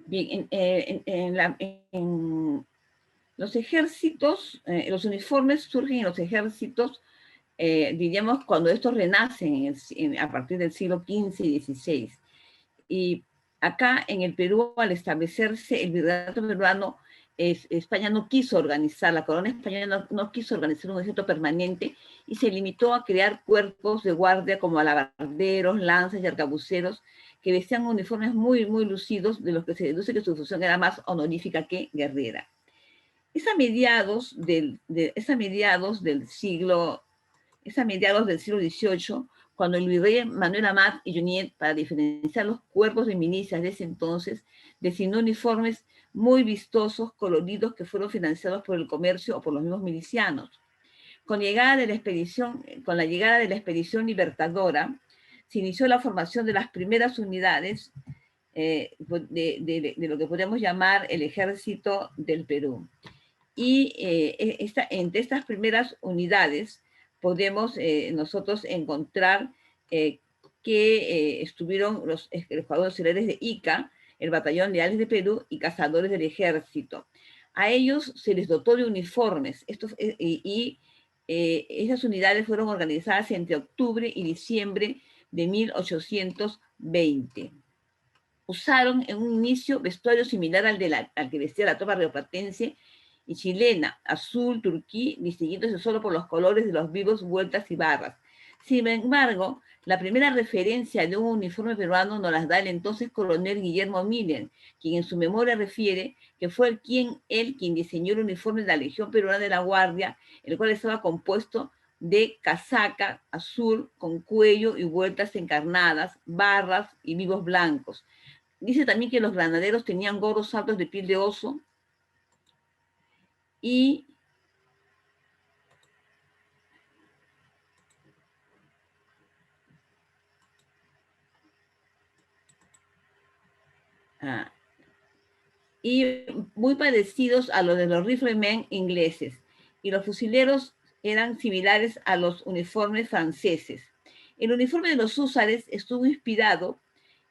Bien, en los ejércitos, los uniformes surgen en los ejércitos, diríamos, cuando estos renacen a partir del siglo XV y XVI. Y acá en el Perú, al establecerse el virreinato peruano, España no quiso organizar, la corona española no quiso organizar un ejército permanente y se limitó a crear cuerpos de guardia como alabarderos, lanzas y arcabuceros que vestían uniformes muy, muy lucidos, de los que se deduce que su función era más honorífica que guerrera. Es a mediados del siglo XVIII, cuando el virrey Manuel Amat y Juníet, para diferenciar los cuerpos de milicias de ese entonces, designó uniformes muy vistosos, coloridos, que fueron financiados por el comercio o por los mismos milicianos. Con la llegada de la expedición libertadora, se inició la formación de las primeras unidades de lo que podemos llamar el Ejército del Perú. Y entre estas primeras unidades podemos nosotros encontrar que estuvieron los escuadrones auxiliares de Ica, el Batallón Leales de Perú y Cazadores del Ejército. A ellos se les dotó de uniformes esas unidades fueron organizadas entre octubre y diciembre de 1820. Usaron en un inicio vestuario similar al que vestía la tropa rioplatense y chilena, azul, turquí, distinguiéndose solo por los colores de los vivos, vueltas y barras. Sin embargo, la primera referencia de un uniforme peruano nos las da el entonces coronel Guillermo Miller, quien en su memoria refiere que fue quien diseñó el uniforme de la Legión Peruana de la Guardia, el cual estaba compuesto de casaca azul con cuello y vueltas encarnadas, barras y vivos blancos. Dice también que los granaderos tenían gorros altos de piel de oso y muy parecidos a los de los riflemen ingleses. Y los fusileros eran similares a los uniformes franceses. El uniforme de los húsares estuvo inspirado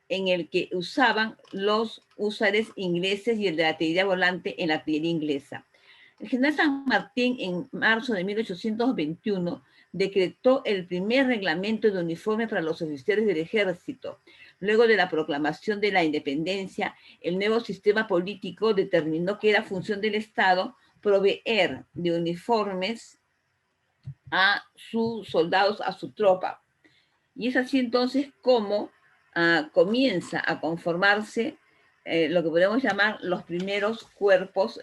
en el que usaban los húsares ingleses y el de la artillería volante en la artillería inglesa. El general San Martín, en marzo de 1821, decretó el primer reglamento de uniforme para los oficiales del ejército. Luego de la proclamación de la independencia, el nuevo sistema político determinó que era función del Estado proveer de uniformes a sus soldados, a su tropa. Y es así entonces como comienza a conformarse lo que podemos llamar los primeros cuerpos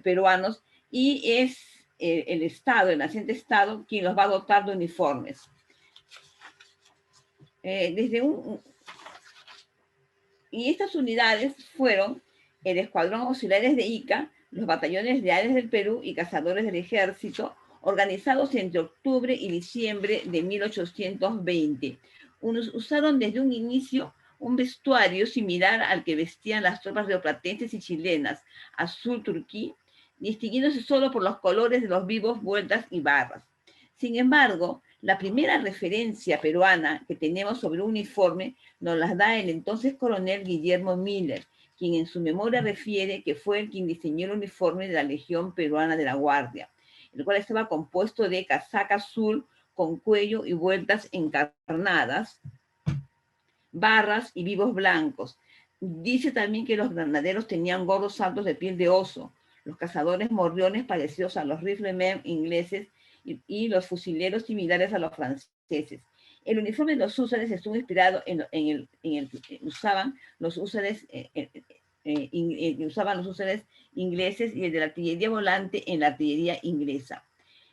peruanos, y es el Estado, el naciente Estado, quien los va a dotar de uniformes. Y estas unidades fueron el Escuadrón Auxiliares de Ica, los batallones leales del Perú y cazadores del ejército, organizados entre octubre y diciembre de 1820. Usaron desde un inicio un vestuario similar al que vestían las tropas rioplatenses y chilenas, azul turquí, distinguiéndose solo por los colores de los vivos, vueltas y barras. Sin embargo, la primera referencia peruana que tenemos sobre un uniforme nos las da el entonces coronel Guillermo Miller, quien en su memoria refiere que fue el quien diseñó el uniforme de la Legión Peruana de la Guardia, el cual estaba compuesto de casaca azul con cuello y vueltas encarnadas, barras y vivos blancos. Dice también que los granaderos tenían gorros altos de piel de oso, los cazadores morriones parecidos a los riflemen ingleses y los fusileros similares a los franceses. El uniforme de los húsares estuvo inspirado en el que usaban los húsares ingleses, y el de la artillería volante en la artillería inglesa.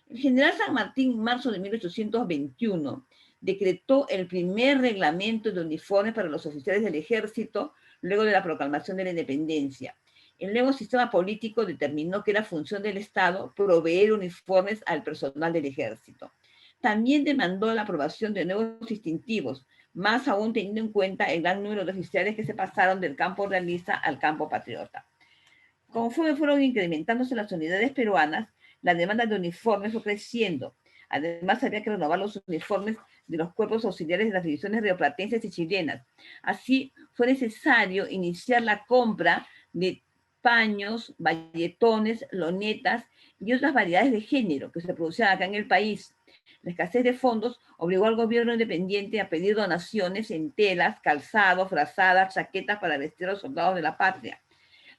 El general San Martín, en marzo de 1821, decretó el primer reglamento de uniformes para los oficiales del ejército luego de la proclamación de la independencia. El nuevo sistema político determinó que era función del Estado proveer uniformes al personal del ejército. También demandó la aprobación de nuevos distintivos, más aún teniendo en cuenta el gran número de oficiales que se pasaron del campo realista al campo patriota. Conforme fueron incrementándose las unidades peruanas, la demanda de uniformes fue creciendo. Además, había que renovar los uniformes de los cuerpos auxiliares de las divisiones rioplatenses y chilenas. Así, fue necesario iniciar la compra de paños, bayetones, lonetas y otras variedades de género que se producían acá en el país. La escasez de fondos obligó al gobierno independiente a pedir donaciones en telas, calzados, frazadas, chaquetas para vestir a los soldados de la patria.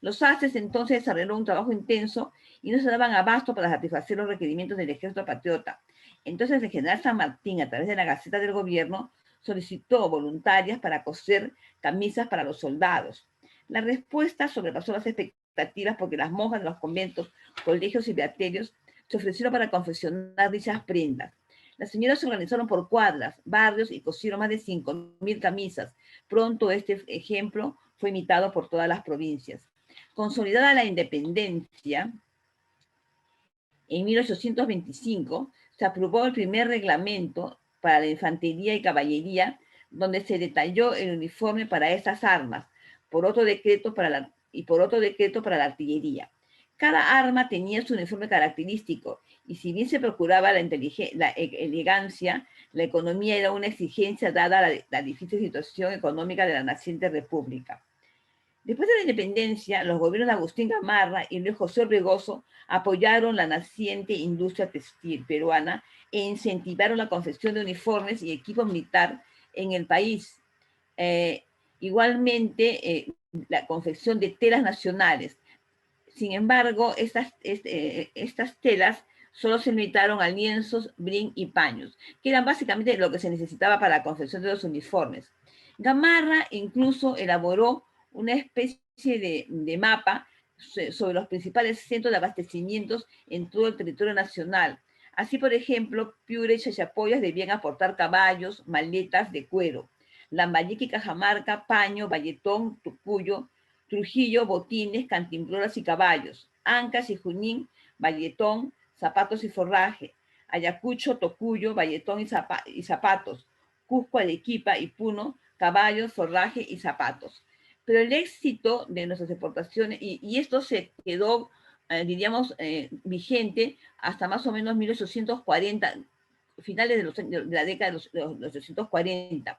Los sastres entonces desarrollaron un trabajo intenso y no se daban abasto para satisfacer los requerimientos del ejército patriota. Entonces el general San Martín, a través de la Gaceta del Gobierno, solicitó voluntarias para coser camisas para los soldados. La respuesta sobrepasó las expectativas porque las monjas de los conventos, colegios y beaterios se ofrecieron para confeccionar dichas prendas. Las señoras se organizaron por cuadras, barrios y cosieron más de 5.000 camisas. Pronto este ejemplo fue imitado por todas las provincias. Consolidada la independencia, en 1825 se aprobó el primer reglamento para la infantería y caballería, donde se detalló el uniforme para estas armas, por otro decreto para la artillería. Cada arma tenía su uniforme característico, y si bien se procuraba la elegancia, la economía era una exigencia dada la difícil situación económica de la naciente república. Después de la independencia, los gobiernos de Agustín Gamarra y Luis José Orbegoso apoyaron la naciente industria textil peruana e incentivaron la confección de uniformes y equipo militar en el país. Igualmente, la confección de telas nacionales. Sin embargo, estas telas solo se limitaron a lienzos, brin y paños, que eran básicamente lo que se necesitaba para la confección de los uniformes. Gamarra incluso elaboró una especie de mapa sobre los principales centros de abastecimientos en todo el territorio nacional. Así, por ejemplo, Piura y Chachapoyas debían aportar caballos, maletas de cuero. Lambayeque y Cajamarca, paño, Valletón, Tucuyo, Trujillo, botines, cantimploras y caballos. Ancas y Junín, Valletón, zapatos y forraje. Ayacucho, Tocuyo, Valletón y zapatos. Cusco, Arequipa y Puno, caballos, forraje y zapatos. Pero el éxito de nuestras exportaciones, y esto se quedó, diríamos, vigente hasta más o menos 1840, finales de la década de los 1840.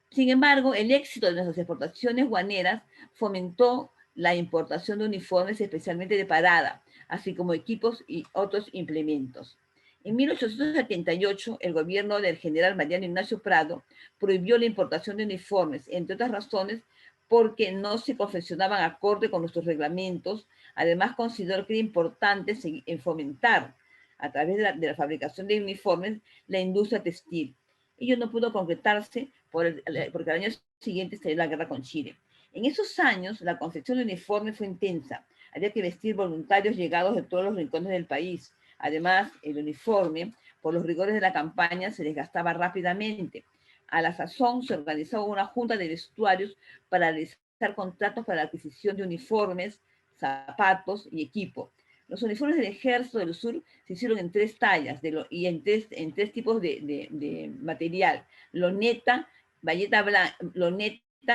Sin embargo, el éxito de nuestras exportaciones guaneras fomentó la importación de uniformes, especialmente de parada, así como equipos y otros implementos. En 1878, el gobierno del general Mariano Ignacio Prado prohibió la importación de uniformes, entre otras razones, porque no se confeccionaban acorde con nuestros reglamentos, Además, consideró que era importante fomentar, a través de la fabricación de uniformes, la industria textil. Ello no pudo concretarse porque al año siguiente estalló la guerra con Chile. En esos años, la confección de uniformes fue intensa. Había que vestir voluntarios llegados de todos los rincones del país. Además, el uniforme, por los rigores de la campaña, se desgastaba rápidamente. A la sazón se organizaba una junta de vestuarios para realizar contratos para la adquisición de uniformes, zapatos y equipo. Los uniformes del Ejército del Sur se hicieron en 3 tallas y en tres tipos de material: loneta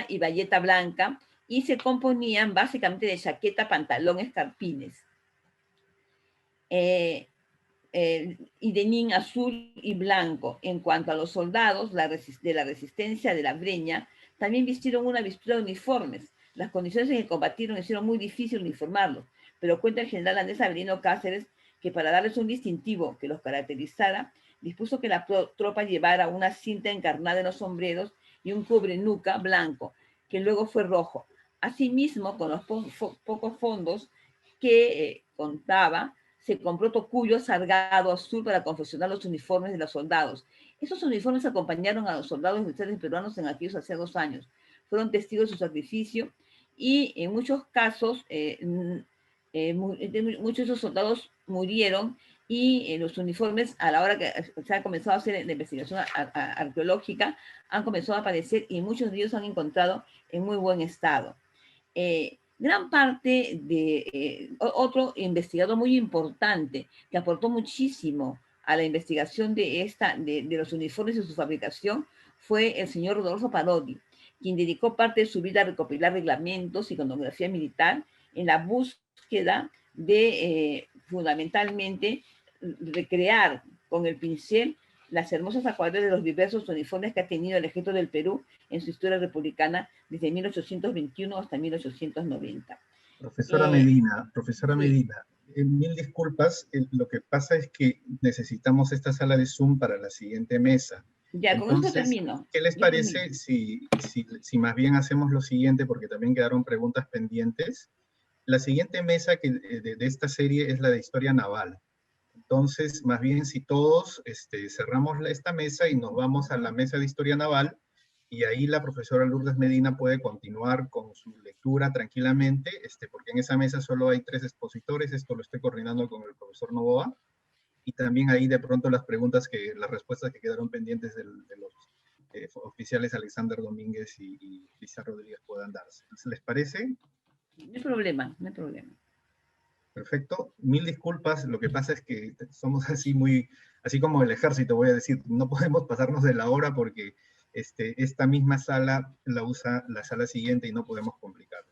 y bayeta blanca, y se componían básicamente de chaqueta, pantalón, escarpines, y de nin azul y blanco. En cuanto a los soldados de la resistencia de la Breña, también vistieron una vistura de uniformes. Las condiciones en que combatieron hicieron muy difícil uniformarlos, pero cuenta el general Andrés Avelino Cáceres que para darles un distintivo que los caracterizara, dispuso que la tropa llevara una cinta encarnada en los sombreros y un cubrenuca blanco, que luego fue rojo. Asimismo, con los pocos fondos que contaba, se compró tocuyo sargado azul para confeccionar los uniformes de los soldados. Esos uniformes acompañaron a los soldados militares peruanos en aquellos hace 2 años. Fueron testigos de su sacrificio y en muchos casos, muchos de esos soldados murieron, y los uniformes, a la hora que se ha comenzado a hacer la investigación arqueológica, han comenzado a aparecer y muchos de ellos han encontrado en muy buen estado. Gran parte de otro investigador muy importante que aportó muchísimo a la investigación de los uniformes y su fabricación fue el señor Rodolfo Parodi, quien dedicó parte de su vida a recopilar reglamentos, iconografía militar, en la búsqueda de fundamentalmente recrear con el pincel las hermosas acuarelas de los diversos uniformes que ha tenido el Ejército del Perú en su historia republicana desde 1821 hasta 1890. Profesora Medina, mil disculpas, lo que pasa es que necesitamos esta sala de Zoom para la siguiente mesa. Ya, entonces, con esto termino. ¿Qué les parece si más bien hacemos lo siguiente, porque también quedaron preguntas pendientes? La siguiente mesa de esta serie es la de Historia Naval. Entonces, más bien si todos cerramos esta mesa y nos vamos a la mesa de Historia Naval, y ahí la profesora Lourdes Medina puede continuar con su lectura tranquilamente, porque en esa mesa solo hay 3 expositores, esto lo estoy coordinando con el profesor Novoa, y también ahí de pronto las respuestas que quedaron pendientes de los oficiales Alexander Domínguez y Lisa Rodríguez puedan darse. ¿Les parece? No hay problema, no hay problema. Perfecto. Mil disculpas, lo que pasa es que somos así como el ejército, voy a decir, no podemos pasarnos de la hora porque esta misma sala la usa la sala siguiente y no podemos complicarla.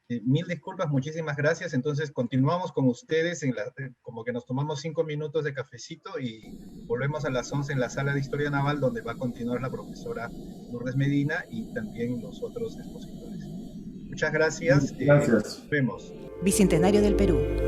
Mil disculpas, muchísimas gracias. Entonces continuamos con ustedes, como que nos tomamos 5 minutos de cafecito y volvemos a las 11 en la sala de Historia Naval, donde va a continuar la profesora Lourdes Medina y también los otros expositores. Muchas gracias. Gracias. Nos vemos. Bicentenario del Perú.